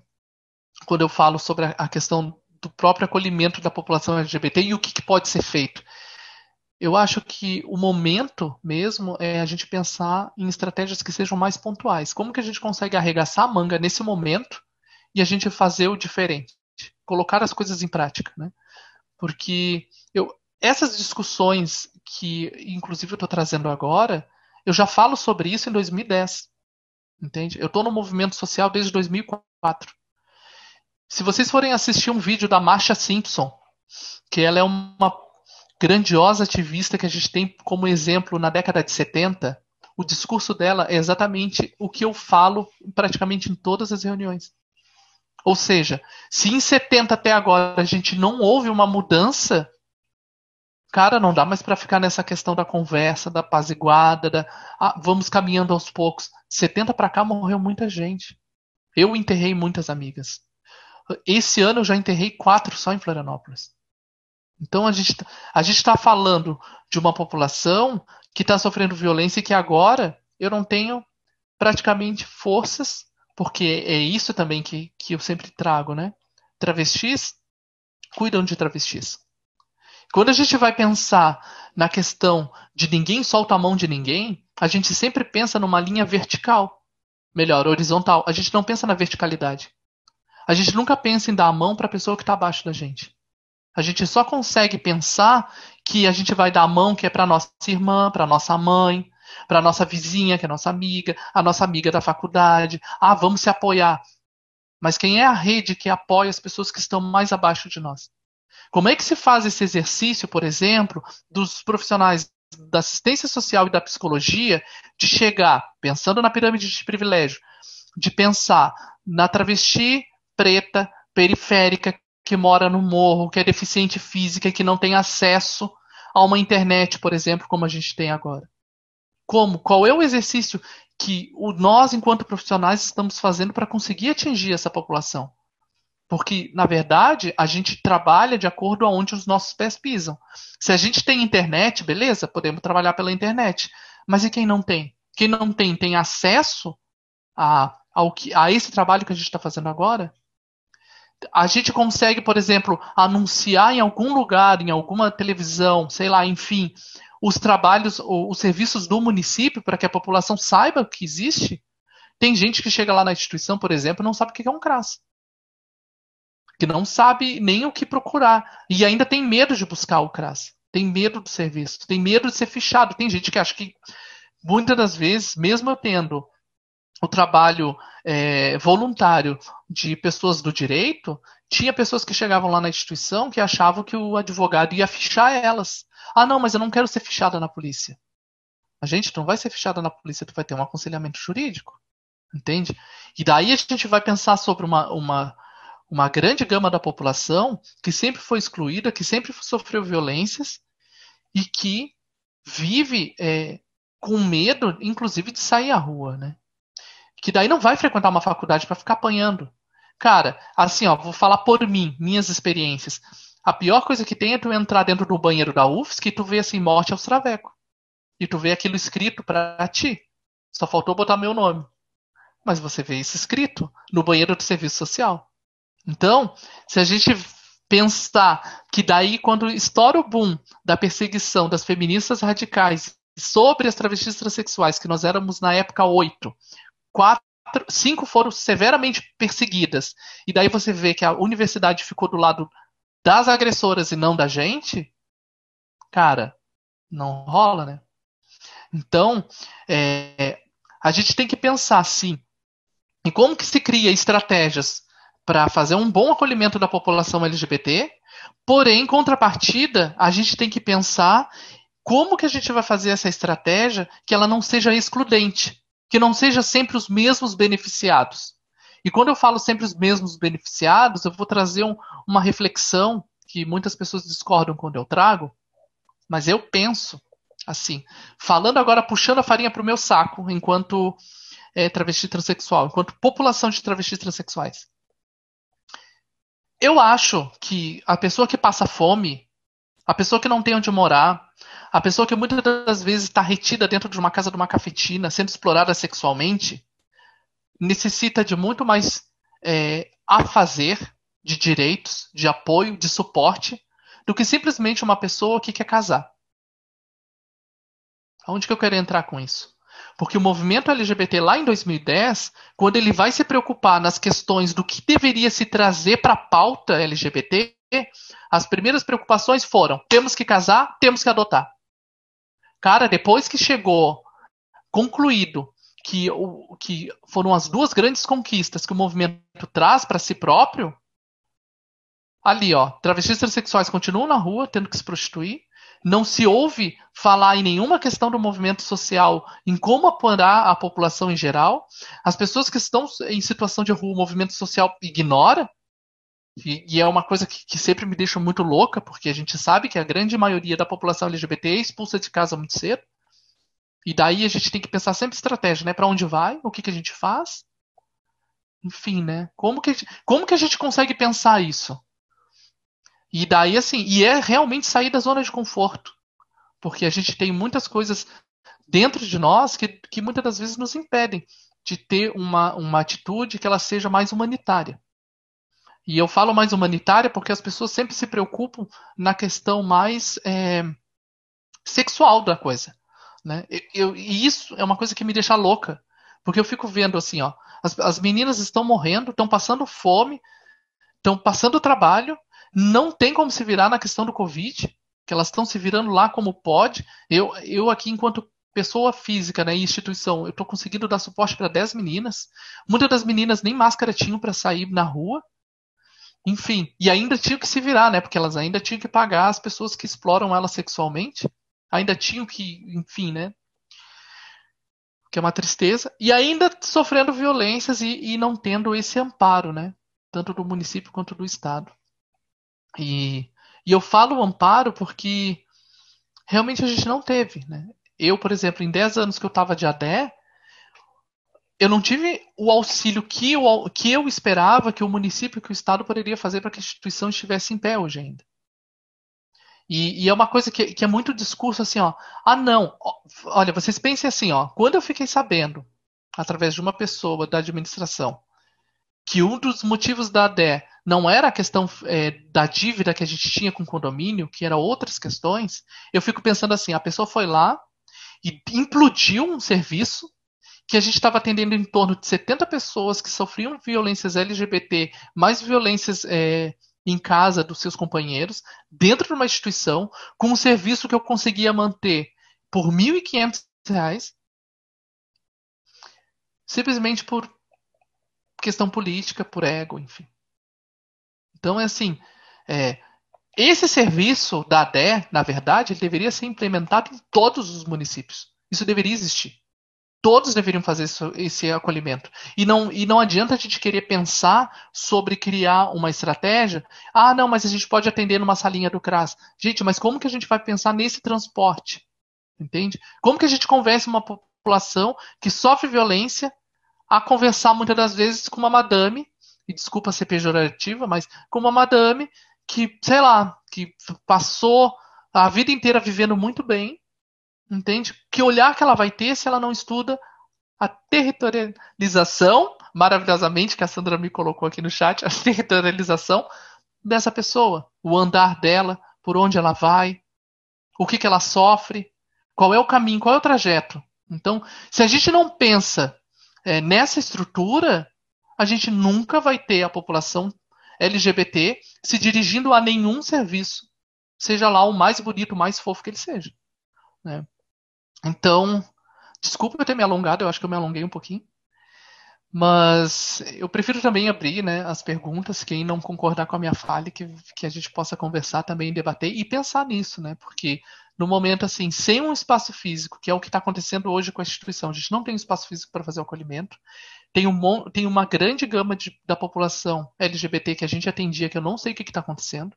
Quando eu falo sobre a questão do próprio acolhimento da população LGBT e o que pode ser feito. Eu acho que o momento mesmo é a gente pensar em estratégias que sejam mais pontuais. Como que a gente consegue arregaçar a manga nesse momento e a gente fazer o diferente? Colocar as coisas em prática, né? Porque essas discussões que, inclusive, eu estou trazendo agora, eu já falo sobre isso em 2010. Entende? Eu estou no movimento social desde 2004. Se vocês forem assistir um vídeo da Marsha Simpson, que ela é uma grandiosa ativista que a gente tem como exemplo na década de 70, o discurso dela é exatamente o que eu falo praticamente em todas as reuniões. Ou seja, se em 70 até agora a gente não houve uma mudança, cara, não dá mais para ficar nessa questão da conversa, da apaziguada, vamos caminhando aos poucos. 70 para cá morreu muita gente. Eu enterrei muitas amigas. Esse ano eu já enterrei 4 só em Florianópolis. Então a gente está falando de uma população que está sofrendo violência e que agora eu não tenho praticamente forças, porque é isso também que eu sempre trago, né? Travestis cuidam de travestis. Quando a gente vai pensar na questão de ninguém solta a mão de ninguém, a gente sempre pensa numa linha vertical, melhor, horizontal. A gente não pensa na verticalidade. A gente nunca pensa em dar a mão para a pessoa que está abaixo da gente. A gente só consegue pensar que a gente vai dar a mão que é para nossa irmã, para nossa mãe, para nossa vizinha, que é nossa amiga, a nossa amiga da faculdade. Vamos se apoiar. Mas quem é a rede que apoia as pessoas que estão mais abaixo de nós? Como é que se faz esse exercício, por exemplo, dos profissionais da assistência social e da psicologia de chegar, pensando na pirâmide de privilégio, de pensar na travesti preta, periférica, que mora no morro, que é deficiente física, que não tem acesso a uma internet, por exemplo, como a gente tem agora? Qual é o exercício que nós, enquanto profissionais, estamos fazendo para conseguir atingir essa população? Porque, na verdade, a gente trabalha de acordo a onde os nossos pés pisam. Se a gente tem internet, beleza, podemos trabalhar pela internet. Mas e quem não tem? Quem não tem acesso a esse trabalho que a gente está fazendo agora? A gente consegue, por exemplo, anunciar em algum lugar, em alguma televisão, sei lá, enfim, os trabalhos, os serviços do município para que a população saiba que existe? Tem gente que chega lá na instituição, por exemplo, e não sabe o que é um CRAS. Que não sabe nem o que procurar. E ainda tem medo de buscar o CRAS. Tem medo do serviço. Tem medo de ser fichado. Tem gente que acha que, muitas das vezes, mesmo eu tendo o trabalho voluntário de pessoas do direito, tinha pessoas que chegavam lá na instituição que achavam que o advogado ia fichar elas. Não, mas eu não quero ser fichada na polícia. A gente não vai ser fichada na polícia, tu vai ter um aconselhamento jurídico, entende? E daí a gente vai pensar sobre uma grande gama da população que sempre foi excluída, que sempre sofreu violências e que vive com medo, inclusive, de sair à rua, né? Que daí não vai frequentar uma faculdade para ficar apanhando. Cara, assim, ó, vou falar por mim, minhas experiências. A pior coisa que tem é tu entrar dentro do banheiro da UFSC e tu vê assim, morte aos travecos. E tu vê aquilo escrito pra ti. Só faltou botar meu nome. Mas você vê isso escrito no banheiro do serviço social. Então, se a gente pensar que daí, quando estoura o boom da perseguição das feministas radicais sobre as travestis transexuais, que nós éramos na época 8, 5 foram severamente perseguidas, e daí você vê que a universidade ficou do lado das agressoras e não da gente, cara, não rola, né? Então, a gente tem que pensar, sim, em como que se cria estratégias para fazer um bom acolhimento da população LGBT, porém, em contrapartida, a gente tem que pensar como que a gente vai fazer essa estratégia que ela não seja excludente, que não seja sempre os mesmos beneficiados. E quando eu falo sempre os mesmos beneficiados, eu vou trazer uma reflexão que muitas pessoas discordam quando eu trago, mas eu penso assim, falando agora, puxando a farinha para o meu saco, enquanto travesti transexual, enquanto população de travestis transexuais. Eu acho que a pessoa que passa fome, a pessoa que não tem onde morar, a pessoa que muitas das vezes está retida dentro de uma casa de uma cafetina, sendo explorada sexualmente, necessita de muito mais a fazer, de direitos, de apoio, de suporte, do que simplesmente uma pessoa que quer casar. Aonde que eu quero entrar com isso? Porque o movimento LGBT lá em 2010, quando ele vai se preocupar nas questões do que deveria se trazer para a pauta LGBT, as primeiras preocupações foram: temos que casar, temos que adotar. Cara, depois que chegou concluído que foram as duas grandes conquistas que o movimento traz para si próprio, ali, ó, travestis transexuais continuam na rua tendo que se prostituir, não se ouve falar em nenhuma questão do movimento social, em como apoiar a população em geral. As pessoas que estão em situação de rua, o movimento social ignora, e é uma coisa que sempre me deixa muito louca, porque a gente sabe que a grande maioria da população LGBT é expulsa de casa muito cedo, e daí a gente tem que pensar sempre estratégia, né? Para onde vai, o que a gente faz, enfim, né? Como que a gente consegue pensar isso? E daí, assim, é realmente sair da zona de conforto. Porque a gente tem muitas coisas dentro de nós que muitas das vezes nos impedem de ter uma atitude que ela seja mais humanitária. E eu falo mais humanitária porque as pessoas sempre se preocupam na questão mais sexual da coisa. Né? E isso é uma coisa que me deixa louca. Porque eu fico vendo assim, ó, as meninas estão morrendo, estão passando fome, estão passando trabalho, não tem como se virar na questão do Covid, que elas estão se virando lá como pode. Eu aqui, enquanto pessoa física, né, instituição, eu estou conseguindo dar suporte para 10 meninas. Muitas das meninas nem máscara tinham para sair na rua. Enfim, e ainda tinham que se virar, né, porque elas ainda tinham que pagar as pessoas que exploram elas sexualmente. Ainda tinham que, enfim, né, que é uma tristeza. E ainda sofrendo violências e não tendo esse amparo, né, tanto do município quanto do estado. E eu falo amparo porque realmente a gente não teve, né? Eu, por exemplo, em 10 anos que eu estava de ADE, eu não tive o auxílio que eu esperava que o município, que o estado poderia fazer para que a instituição estivesse em pé hoje ainda. E é uma coisa que é muito discurso assim, ó. Ah, não. Olha, vocês pensem assim, ó. Quando eu fiquei sabendo, através de uma pessoa da administração, que um dos motivos da ADE não era a questão da dívida que a gente tinha com o condomínio, que eram outras questões, eu fico pensando assim, a pessoa foi lá e implodiu um serviço que a gente estava atendendo em torno de 70 pessoas que sofriam violências LGBT, mais violências em casa dos seus companheiros, dentro de uma instituição, com um serviço que eu conseguia manter por R$ 1.500, simplesmente por questão política, por ego, enfim. Então, é assim, esse serviço da ADE, na verdade, ele deveria ser implementado em todos os municípios. Isso deveria existir. Todos deveriam fazer esse acolhimento. E não adianta a gente querer pensar sobre criar uma estratégia. Ah, não, mas a gente pode atender numa salinha do CRAS. Gente, mas como que a gente vai pensar nesse transporte? Entende? Como que a gente convence uma população que sofre violência a conversar muitas das vezes com uma madame, e desculpa ser pejorativa, mas com uma madame que, sei lá, que passou a vida inteira vivendo muito bem, entende? Que olhar que ela vai ter se ela não estuda a territorialização, maravilhosamente, que a Sandra me colocou aqui no chat, a territorialização dessa pessoa, o andar dela, por onde ela vai, o que ela sofre, qual é o caminho, qual é o trajeto. Então, se a gente não pensa nessa estrutura, a gente nunca vai ter a população LGBT se dirigindo a nenhum serviço, seja lá o mais bonito, o mais fofo que ele seja, né? Então, desculpa eu ter me alongado, eu acho que eu me alonguei um pouquinho, mas eu prefiro também abrir, né, as perguntas, quem não concordar com a minha fala, que a gente possa conversar também, debater e pensar nisso, né? Porque no momento, assim, sem um espaço físico, que é o que está acontecendo hoje com a instituição, a gente não tem um espaço físico para fazer o acolhimento, tem uma grande gama da população LGBT que a gente atendia, que eu não sei o que está acontecendo,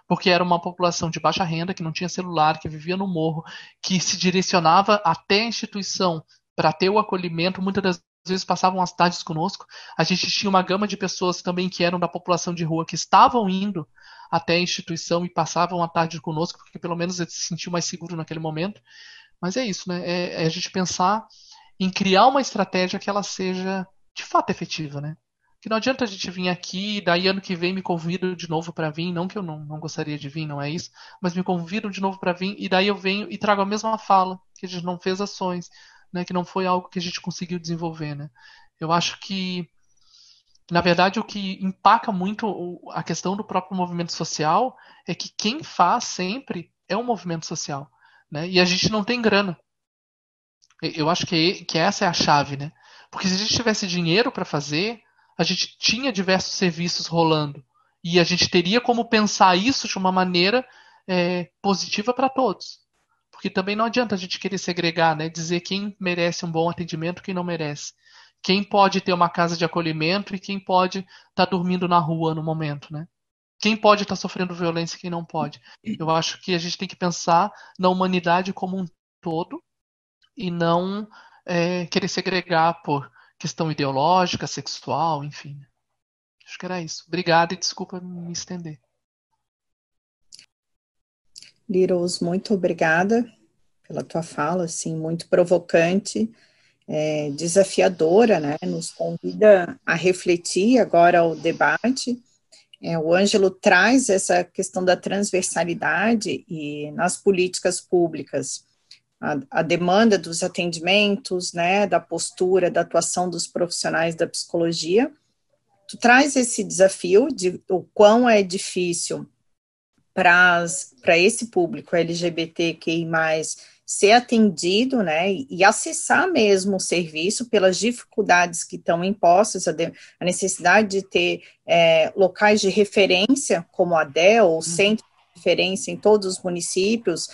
porque era uma população de baixa renda, que não tinha celular, que vivia no morro, que se direcionava até a instituição para ter o acolhimento, muitas das vezes passavam as tardes conosco. A gente tinha uma gama de pessoas também que eram da população de rua, que estavam indo até a instituição e passavam a tarde conosco, porque pelo menos eles se sentiam mais seguros naquele momento. Mas é isso, né? É a gente pensar em criar uma estratégia que ela seja de fato efetiva, né? Que não adianta a gente vir aqui, daí ano que vem me convidam de novo para vir, não que eu não gostaria de vir, não é isso, mas me convidam de novo para vir, e daí eu venho e trago a mesma fala, que a gente não fez ações, né, que não foi algo que a gente conseguiu desenvolver, né? Eu acho que, na verdade, o que empaca muito a questão do próprio movimento social é que quem faz sempre é um movimento social, né? E a gente não tem grana. Eu acho que essa é a chave, né? Porque se a gente tivesse dinheiro para fazer, a gente tinha diversos serviços rolando. E a gente teria como pensar isso de uma maneira positiva para todos. Porque também não adianta a gente querer segregar, né? Dizer quem merece um bom atendimento e quem não merece. Quem pode ter uma casa de acolhimento e quem pode estar dormindo na rua no momento, né? Quem pode estar sofrendo violência e quem não pode. Eu acho que a gente tem que pensar na humanidade como um todo e não querer segregar por questão ideológica, sexual, enfim. Acho que era isso. Obrigado e desculpa me estender. Liros, muito obrigada pela tua fala, assim, muito provocante, desafiadora, né? Nos convida a refletir agora o debate. O Ângelo traz essa questão da transversalidade e nas políticas públicas, a demanda dos atendimentos, né, da postura, da atuação dos profissionais da psicologia. Tu traz esse desafio de o quão é difícil para esse público LGBTQI+, ser atendido, né, e acessar mesmo o serviço pelas dificuldades que estão impostas, a necessidade de ter locais de referência, como a DEL, ou centro de referência em todos os municípios,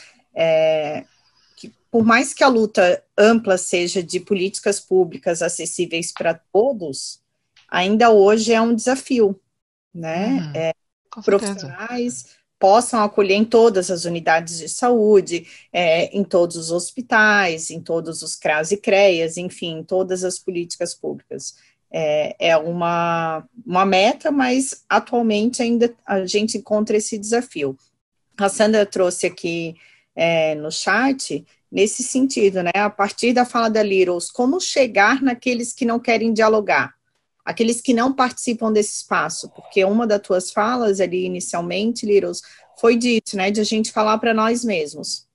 que por mais que a luta ampla seja de políticas públicas acessíveis para todos, ainda hoje é um desafio, né? Profissionais possam acolher em todas as unidades de saúde, em todos os hospitais, em todos os CRAS e CREAs, enfim, em todas as políticas públicas. É uma meta, mas atualmente ainda a gente encontra esse desafio. A Sandra trouxe aqui no chat, nesse sentido, né, a partir da fala da Liros, como chegar naqueles que não querem dialogar, aqueles que não participam desse espaço, porque uma das tuas falas ali inicialmente, Liros, foi disso, né, de a gente falar para nós mesmos,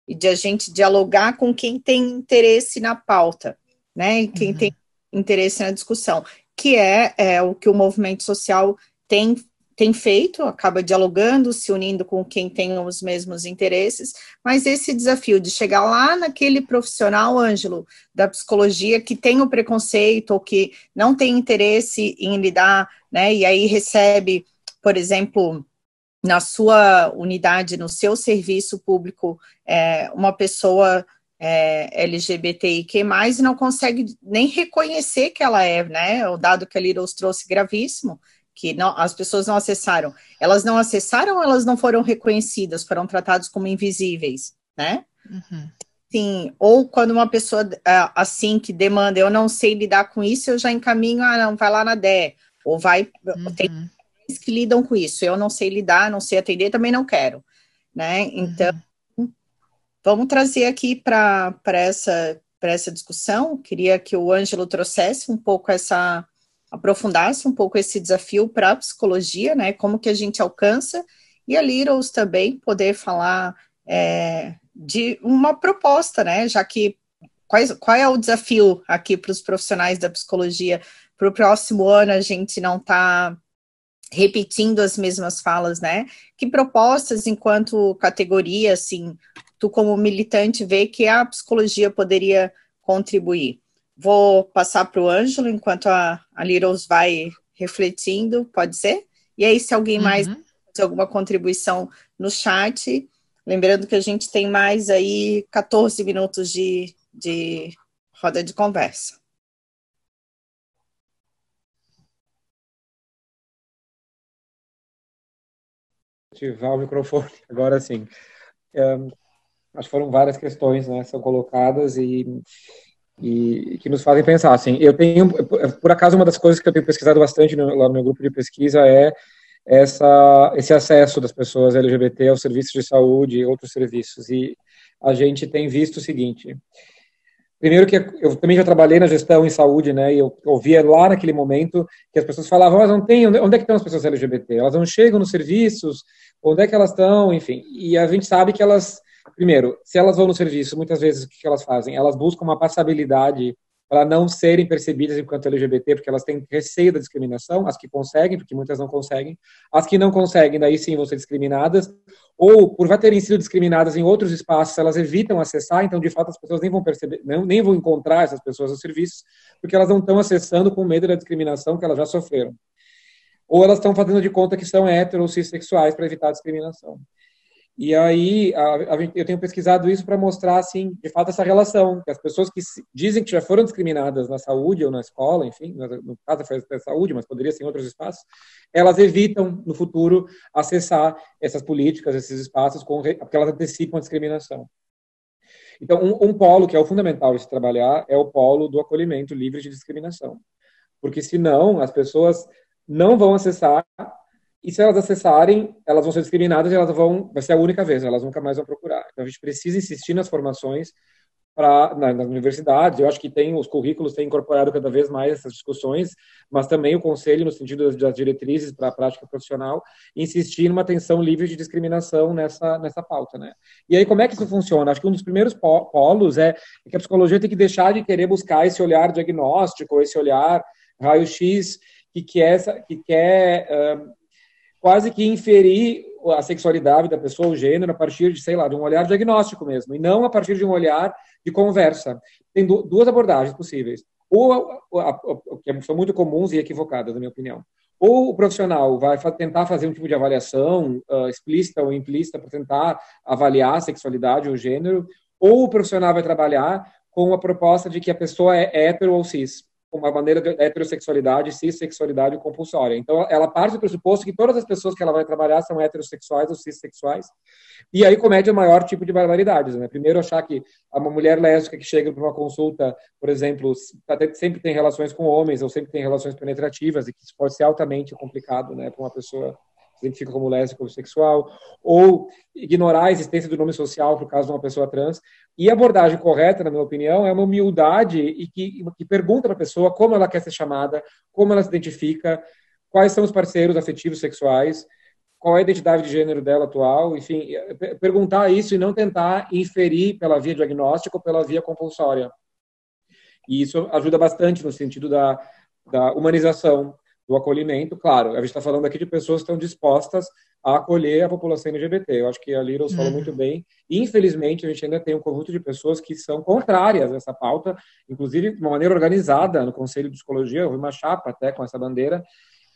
e de a gente dialogar com quem tem interesse na pauta, né, e quem tem interesse na discussão, que é o que o movimento social tem feito, acaba dialogando, se unindo com quem tem os mesmos interesses, mas esse desafio de chegar lá naquele profissional, Ângelo, da psicologia, que tem o preconceito, ou que não tem interesse em lidar, né, e aí recebe, por exemplo, na sua unidade, no seu serviço público, uma pessoa LGBTIQ+, e não consegue nem reconhecer que ela é, né? O dado que a Littles trouxe gravíssimo, que não, as pessoas não acessaram. Elas não acessaram ou elas não foram reconhecidas, foram tratadas como invisíveis, né? Uhum. Sim, ou quando uma pessoa assim que demanda, eu não sei lidar com isso, eu já encaminho, não, vai lá na DE, ou vai, tem que lidam com isso, eu não sei lidar, não sei atender, também não quero, né? Então, vamos trazer aqui para essa discussão, queria que o Ângelo trouxesse um pouco aprofundasse um pouco esse desafio para a psicologia, né? Como que a gente alcança, e a Littles também poder falar de uma proposta, né? Já que qual é o desafio aqui para os profissionais da psicologia para o próximo ano? A gente não está repetindo as mesmas falas, né? Que propostas, enquanto categoria, assim, tu como militante vê que a psicologia poderia contribuir? Vou passar para o Ângelo enquanto a Littles vai refletindo, pode ser? E aí, se alguém mais tem alguma contribuição no chat, lembrando que a gente tem mais aí 14 minutos de roda de conversa. Ativar o microfone, agora sim. Acho que foram várias questões, né, são colocadas e que nos fazem pensar, assim, eu tenho, por acaso, uma das coisas que eu tenho pesquisado bastante lá no meu grupo de pesquisa é esse acesso das pessoas LGBT aos serviços de saúde e outros serviços, e a gente tem visto o seguinte: primeiro que eu também já trabalhei na gestão em saúde, né, e eu ouvia lá naquele momento que as pessoas falavam, mas não tem, onde é que estão as pessoas LGBT? Elas não chegam nos serviços, onde é que elas estão, enfim, e a gente sabe que elas, primeiro, se elas vão no serviço, muitas vezes o que elas fazem? Elas buscam uma passabilidade para não serem percebidas enquanto LGBT, porque elas têm receio da discriminação, as que conseguem, porque muitas não conseguem, as que não conseguem, daí sim vão ser discriminadas, ou por já terem sido discriminadas em outros espaços, elas evitam acessar, então de fato as pessoas nem vão perceber, nem vão encontrar essas pessoas nos serviços, porque elas não estão acessando com medo da discriminação que elas já sofreram. Ou elas estão fazendo de conta que são hétero ou cis-sexuais para evitar a discriminação. E aí, eu tenho pesquisado isso para mostrar, assim, de fato, essa relação, que as pessoas que dizem que já foram discriminadas na saúde ou na escola, enfim, no caso foi a saúde, mas poderia ser em outros espaços, elas evitam, no futuro, acessar essas políticas, esses espaços, porque elas antecipam a discriminação. Então, um polo que é o fundamental de se trabalhar é o polo do acolhimento livre de discriminação. Porque, senão, as pessoas não vão acessar. E se elas acessarem, elas vão ser discriminadas e vai ser a única vez, elas nunca mais vão procurar. Então a gente precisa insistir nas formações nas universidades. Eu acho que os currículos têm incorporado cada vez mais essas discussões, mas também o conselho, no sentido das diretrizes para a prática profissional, insistir numa atenção livre de discriminação nessa pauta, né? E aí, como é que isso funciona? Acho que um dos primeiros polos é que a psicologia tem que deixar de querer buscar esse olhar diagnóstico, esse olhar raio-x, que quer quase que inferir a sexualidade da pessoa, o gênero, a partir de, sei lá, de um olhar diagnóstico mesmo, e não a partir de um olhar de conversa. Tem duas abordagens possíveis. Ou, que são muito comuns e equivocadas, na minha opinião. Ou o profissional vai tentar fazer um tipo de avaliação explícita ou implícita para tentar avaliar a sexualidade ou o gênero, ou o profissional vai trabalhar com a proposta de que a pessoa é hétero ou cis, uma maneira de heterossexualidade, cissexualidade compulsória. Então, ela parte do pressuposto que todas as pessoas que ela vai trabalhar são heterossexuais ou cissexuais, e aí comete o maior tipo de barbaridades, né? Primeiro, achar que uma mulher lésbica que chega para uma consulta, por exemplo, sempre tem relações com homens, ou sempre tem relações penetrativas, e que isso pode ser altamente complicado, né, para uma pessoa que se identifica como lésbica ou bissexual, ou ignorar a existência do nome social, por caso de uma pessoa trans. E a abordagem correta, na minha opinião, é uma humildade e que pergunta para a pessoa como ela quer ser chamada, como ela se identifica, quais são os parceiros afetivos sexuais, qual é a identidade de gênero dela atual, enfim, perguntar isso e não tentar inferir pela via diagnóstica ou pela via compulsória. E isso ajuda bastante no sentido da humanização do acolhimento. Claro, a gente está falando aqui de pessoas que estão dispostas a acolher a população LGBT. Eu acho que a Littles falou muito bem. Infelizmente, a gente ainda tem um conjunto de pessoas que são contrárias a essa pauta, inclusive de uma maneira organizada no Conselho de Psicologia, houve uma chapa até com essa bandeira.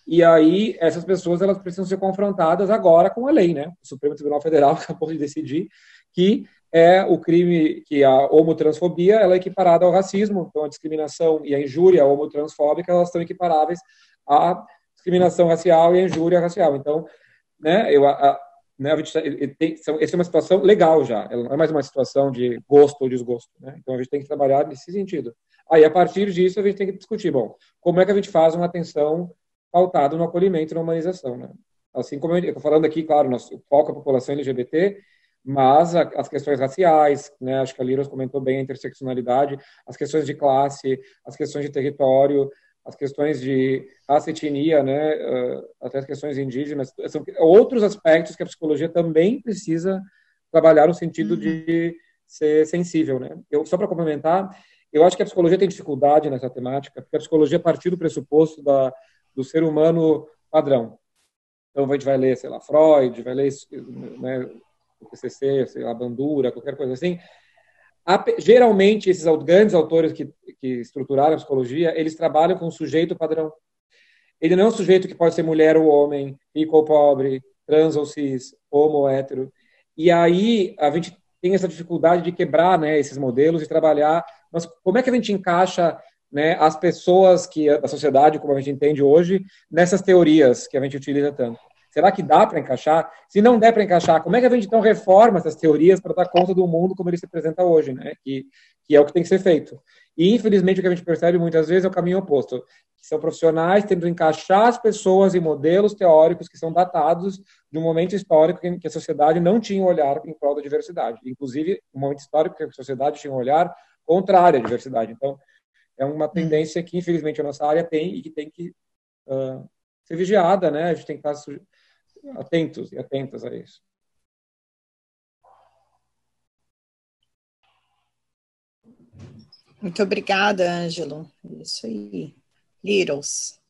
E aí, essas pessoas elas precisam ser confrontadas agora com a lei, né? O Supremo Tribunal Federal acabou de decidir que é o crime que a homotransfobia ela é equiparada ao racismo, então a discriminação e a injúria homotransfóbica elas estão equiparáveis à discriminação racial e à injúria racial. Então, né, né, essa é uma situação legal já, ela não é mais uma situação de gosto ou desgosto, né? Então a gente tem que trabalhar nesse sentido. Aí, a partir disso, a gente tem que discutir, bom, como é que a gente faz uma atenção pautada no acolhimento e na humanização, né? Assim como eu estou falando aqui, claro, nosso foco é a população LGBT, mas as questões raciais, né, acho que a Liros comentou bem a interseccionalidade, as questões de classe, as questões de território, as questões de raça e etnia, né, até as questões indígenas, são outros aspectos que a psicologia também precisa trabalhar no sentido de ser sensível, né? Só para complementar, eu acho que a psicologia tem dificuldade nessa temática, porque a psicologia partiu do pressuposto do ser humano padrão. Então, a gente vai ler, sei lá, Freud, vai ler, né, o TCC, sei lá, Bandura, qualquer coisa assim. Geralmente, esses grandes autores que estruturaram a psicologia, eles trabalham com um sujeito padrão. Ele não é um sujeito que pode ser mulher ou homem, rico ou pobre, trans ou cis, homo ou hétero. E aí a gente tem essa dificuldade de quebrar, né, esses modelos e trabalhar. Mas como é que a gente encaixa, né, as pessoas da sociedade, como a gente entende hoje, nessas teorias que a gente utiliza tanto? Será que dá para encaixar? Se não der para encaixar, como é que a gente então reforma essas teorias para dar conta do mundo como ele se apresenta hoje, né? Que é o que tem que ser feito. E, infelizmente, o que a gente percebe muitas vezes é o caminho oposto, que são profissionais tentando encaixar as pessoas em modelos teóricos que são datados de um momento histórico em que a sociedade não tinha um olhar em prol da diversidade. Inclusive, um momento histórico que a sociedade tinha um olhar contrário à diversidade. Então, é uma tendência que, infelizmente, a nossa área tem e que tem que ser vigiada, né? A gente tem que estar atentos e atentas a isso. Muito obrigada, Ângelo. Isso aí. Littles.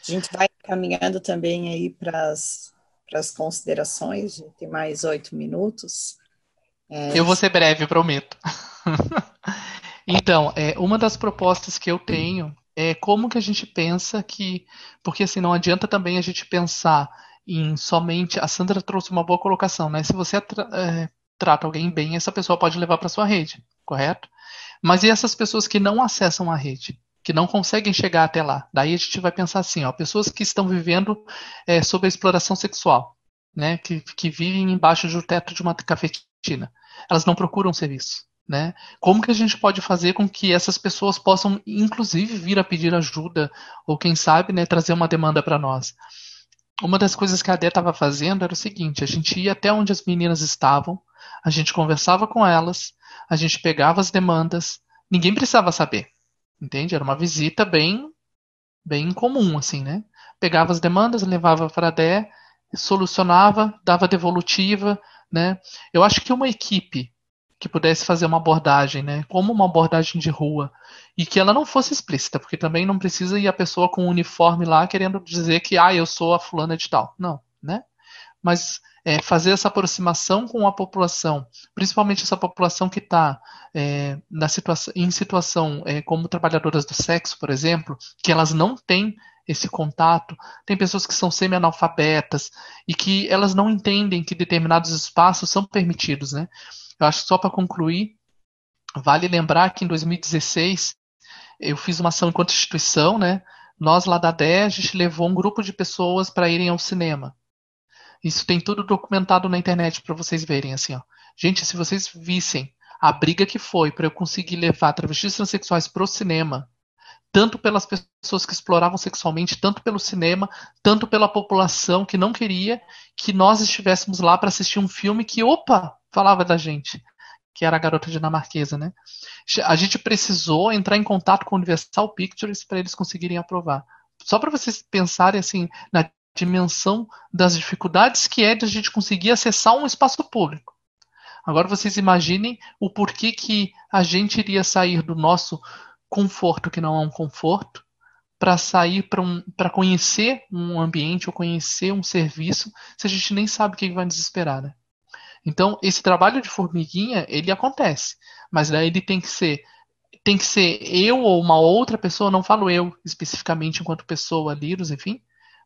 A gente vai caminhando também aí para as considerações, tem mais 8 minutos. Eu vou ser breve, prometo. Então, uma das propostas que eu tenho é como que a gente pensa que... Porque assim, não adianta também a gente pensar em somente... A Sandra trouxe uma boa colocação, né? Se você trata alguém bem, essa pessoa pode levar para sua rede, correto? Mas e essas pessoas que não acessam a rede? Que não conseguem chegar até lá? Daí a gente vai pensar assim, ó, pessoas que estão vivendo sob a exploração sexual, né? Que vivem embaixo do teto de uma cafetina. Elas não procuram serviço. Né? Como que a gente pode fazer com que essas pessoas possam, inclusive, vir a pedir ajuda ou, quem sabe, né, trazer uma demanda para nós? Uma das coisas que a Adé estava fazendo era o seguinte: a gente ia até onde as meninas estavam, a gente conversava com elas, a gente pegava as demandas, ninguém precisava saber, entende? Era uma visita bem comum, assim, né? Pegava as demandas, levava para a Adé, solucionava, dava devolutiva, né? Eu acho que uma equipe que pudesse fazer uma abordagem, né, como uma abordagem de rua, e que ela não fosse explícita, porque também não precisa ir a pessoa com um uniforme lá querendo dizer que eu sou a fulana de tal. Não, né? Mas fazer essa aproximação com a população, principalmente essa população que está em situação como trabalhadoras do sexo, por exemplo, que elas não têm esse contato, tem pessoas que são semi-analfabetas e que elas não entendem que determinados espaços são permitidos, né? Eu acho que só para concluir, vale lembrar que em 2016 eu fiz uma ação enquanto instituição, né? Nós lá da DE, a gente levou um grupo de pessoas para irem ao cinema. Isso tem tudo documentado na internet para vocês verem, assim, ó. Gente, se vocês vissem a briga que foi para eu conseguir levar travestis transexuais pro cinema, tanto pelas pessoas que exploravam sexualmente, tanto pelo cinema, tanto pela população que não queria que nós estivéssemos lá para assistir um filme que, falava da gente, que era a garota dinamarquesa, né? A gente precisou entrar em contato com o Universal Pictures para eles conseguirem aprovar. Só para vocês pensarem assim na dimensão das dificuldades que é de a gente conseguir acessar um espaço público. Agora vocês imaginem o porquê que a gente iria sair do nosso conforto, que não é um conforto, para sair para conhecer um ambiente ou conhecer um serviço, se a gente nem sabe o que vai nos esperar, né? Então, esse trabalho de formiguinha, ele acontece, mas daí ele tem que ser eu ou uma outra pessoa, não falo eu especificamente enquanto pessoa, Liros, enfim,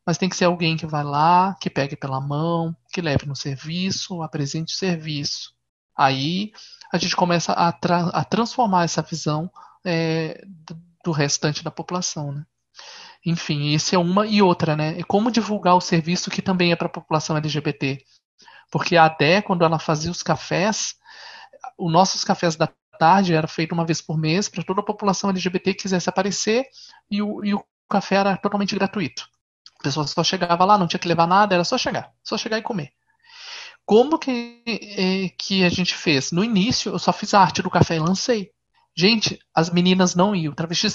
mas tem que ser alguém que vai lá, que pegue pela mão, que leve no serviço, apresente o serviço, Aí a gente começa a transformar essa visão do restante da população, né? Enfim, isso é uma e outra, né? É como divulgar o serviço que também é para a população LGBT. Porque a ADE, quando ela fazia os cafés, os nossos cafés da tarde era feito uma vez por mês para toda a população LGBT que quisesse aparecer, e o café era totalmente gratuito. A pessoa só chegava lá, não tinha que levar nada, era só chegar e comer. Como que a gente fez? No início, eu só fiz a arte do café e lancei. Gente, as meninas não iam. Travestis,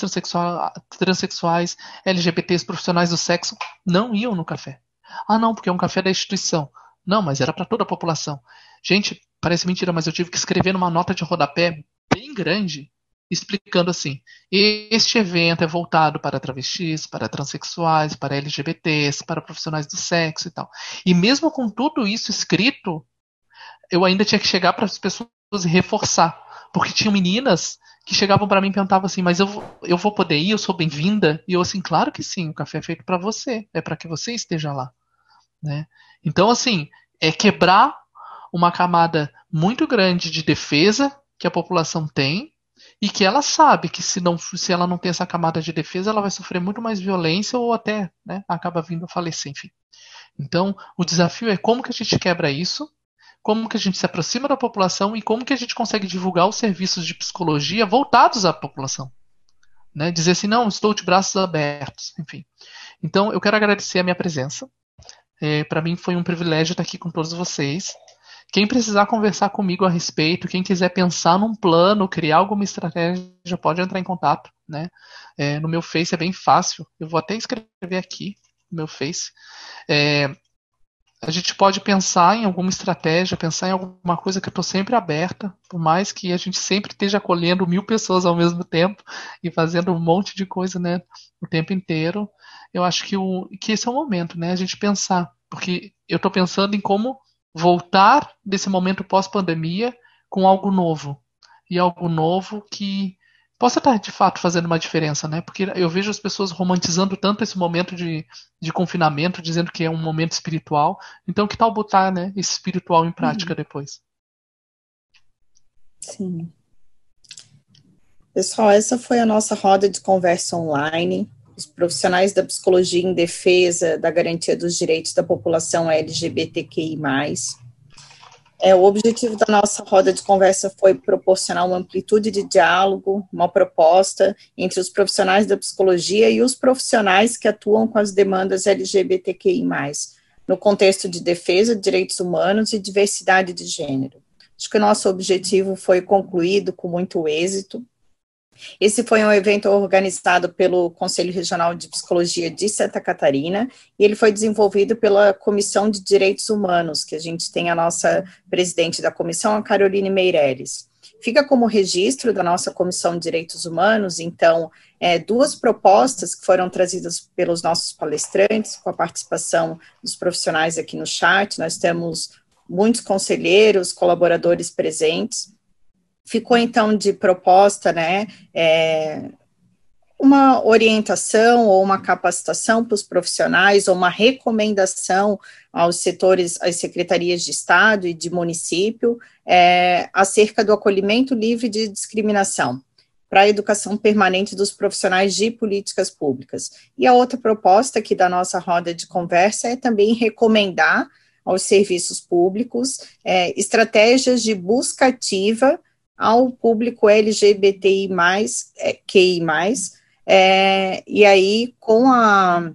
transexuais, LGBTs, profissionais do sexo, não iam no café. Ah, não, porque é um café da instituição. Não, mas era para toda a população. Gente, parece mentira, mas eu tive que escrever numa nota de rodapé bem grande, explicando assim: este evento é voltado para travestis, para transexuais, para LGBTs, para profissionais do sexo e tal. E mesmo com tudo isso escrito, eu ainda tinha que chegar para as pessoas e reforçar. Porque tinham meninas que chegavam para mim e perguntavam assim: mas eu vou poder ir? Eu sou bem-vinda? E eu assim: claro que sim, o café é feito para você, é para que você esteja lá, né? Então, assim, é quebrar uma camada muito grande de defesa que a população tem, e que ela sabe que se ela não tem essa camada de defesa, ela vai sofrer muito mais violência ou até, né, acaba vindo a falecer, enfim. Então, o desafio é como que a gente quebra isso, como que a gente se aproxima da população e como que a gente consegue divulgar os serviços de psicologia voltados à população, né? Dizer assim: não, estou de braços abertos, enfim. Então, eu quero agradecer a minha presença. Para mim foi um privilégio estar aqui com todos vocês. Quem precisar conversar comigo a respeito, quem quiser pensar num plano, criar alguma estratégia, pode entrar em contato, né? No meu Face é bem fácil. Eu vou até escrever aqui no meu Face. A gente pode pensar em alguma estratégia, pensar em alguma coisa, que eu estou sempre aberta, por mais que a gente sempre esteja acolhendo 1000 pessoas ao mesmo tempo e fazendo um monte de coisa, né, o tempo inteiro. Eu acho que esse é o momento, né, a gente pensar, porque eu estou pensando em como voltar desse momento pós-pandemia com algo novo, e algo novo que possa estar de fato fazendo uma diferença, né? Porque eu vejo as pessoas romantizando tanto esse momento de confinamento, dizendo que é um momento espiritual. Então, que tal botar, né, esse espiritual em prática depois? Sim. Pessoal, essa foi a nossa roda de conversa online. Os profissionais da psicologia em defesa da garantia dos direitos da população LGBTQI+. O objetivo da nossa roda de conversa foi proporcionar uma amplitude de diálogo, uma proposta entre os profissionais da psicologia e os profissionais que atuam com as demandas LGBTQI+, no contexto de defesa de direitos humanos e diversidade de gênero. Acho que o nosso objetivo foi concluído com muito êxito. Esse foi um evento organizado pelo Conselho Regional de Psicologia de Santa Catarina, e ele foi desenvolvido pela Comissão de Direitos Humanos, que a gente tem a nossa presidente da comissão, a Caroline Meirelles. Fica como registro da nossa Comissão de Direitos Humanos, então, 2 propostas que foram trazidas pelos nossos palestrantes, com a participação dos profissionais aqui no chat. Nós temos muitos conselheiros, colaboradores presentes. Ficou, então, de proposta, né, uma orientação ou uma capacitação para os profissionais, ou uma recomendação aos setores, às secretarias de Estado e de município, acerca do acolhimento livre de discriminação para a educação permanente dos profissionais de políticas públicas. E a outra proposta aqui da nossa roda de conversa é também recomendar aos serviços públicos estratégias de busca ativa ao público LGBTI+, QI+, e aí com a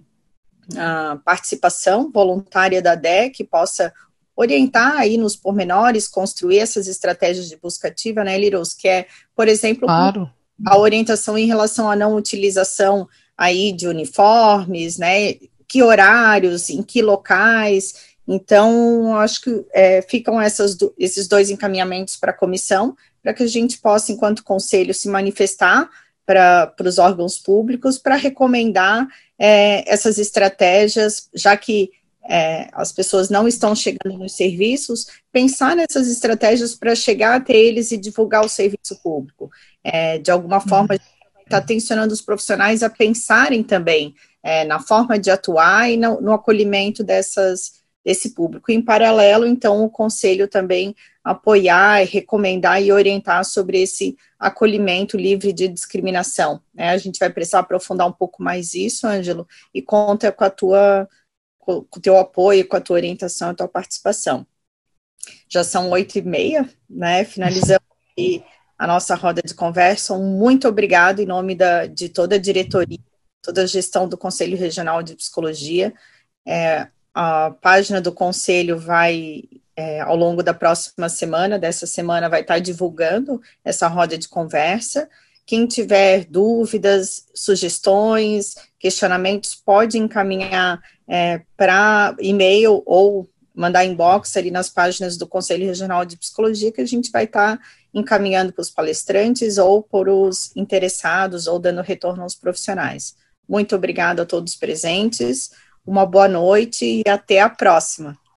participação voluntária da DEC, que possa orientar aí nos pormenores, construir essas estratégias de busca ativa, né, Liros, que é, por exemplo, claro, a orientação em relação à não utilização aí de uniformes, né, que horários, em que locais. Então, acho que ficam esses 2 encaminhamentos para a comissão, para que a gente possa, enquanto conselho, se manifestar para os órgãos públicos, para recomendar essas estratégias, já que as pessoas não estão chegando nos serviços, pensar nessas estratégias para chegar até eles e divulgar o serviço público. De alguma forma, a gente está tensionando os profissionais a pensarem também na forma de atuar e no acolhimento desses desse público. Em paralelo, então, o Conselho também apoiar, recomendar e orientar sobre esse acolhimento livre de discriminação, né? A gente vai precisar aprofundar um pouco mais isso, Ângelo, e conta com o teu apoio, com a tua orientação, a tua participação. Já são 8h30, né? Finalizamos aqui a nossa roda de conversa. Muito obrigado em nome de toda a diretoria, toda a gestão do Conselho Regional de Psicologia. A página do Conselho vai, ao longo da próxima semana, dessa semana, vai estar divulgando essa roda de conversa. Quem tiver dúvidas, sugestões, questionamentos, pode encaminhar para e-mail ou mandar inbox ali nas páginas do Conselho Regional de Psicologia, que a gente vai estar encaminhando para os palestrantes ou para os interessados ou dando retorno aos profissionais. Muito obrigada a todos presentes, uma boa noite e até a próxima.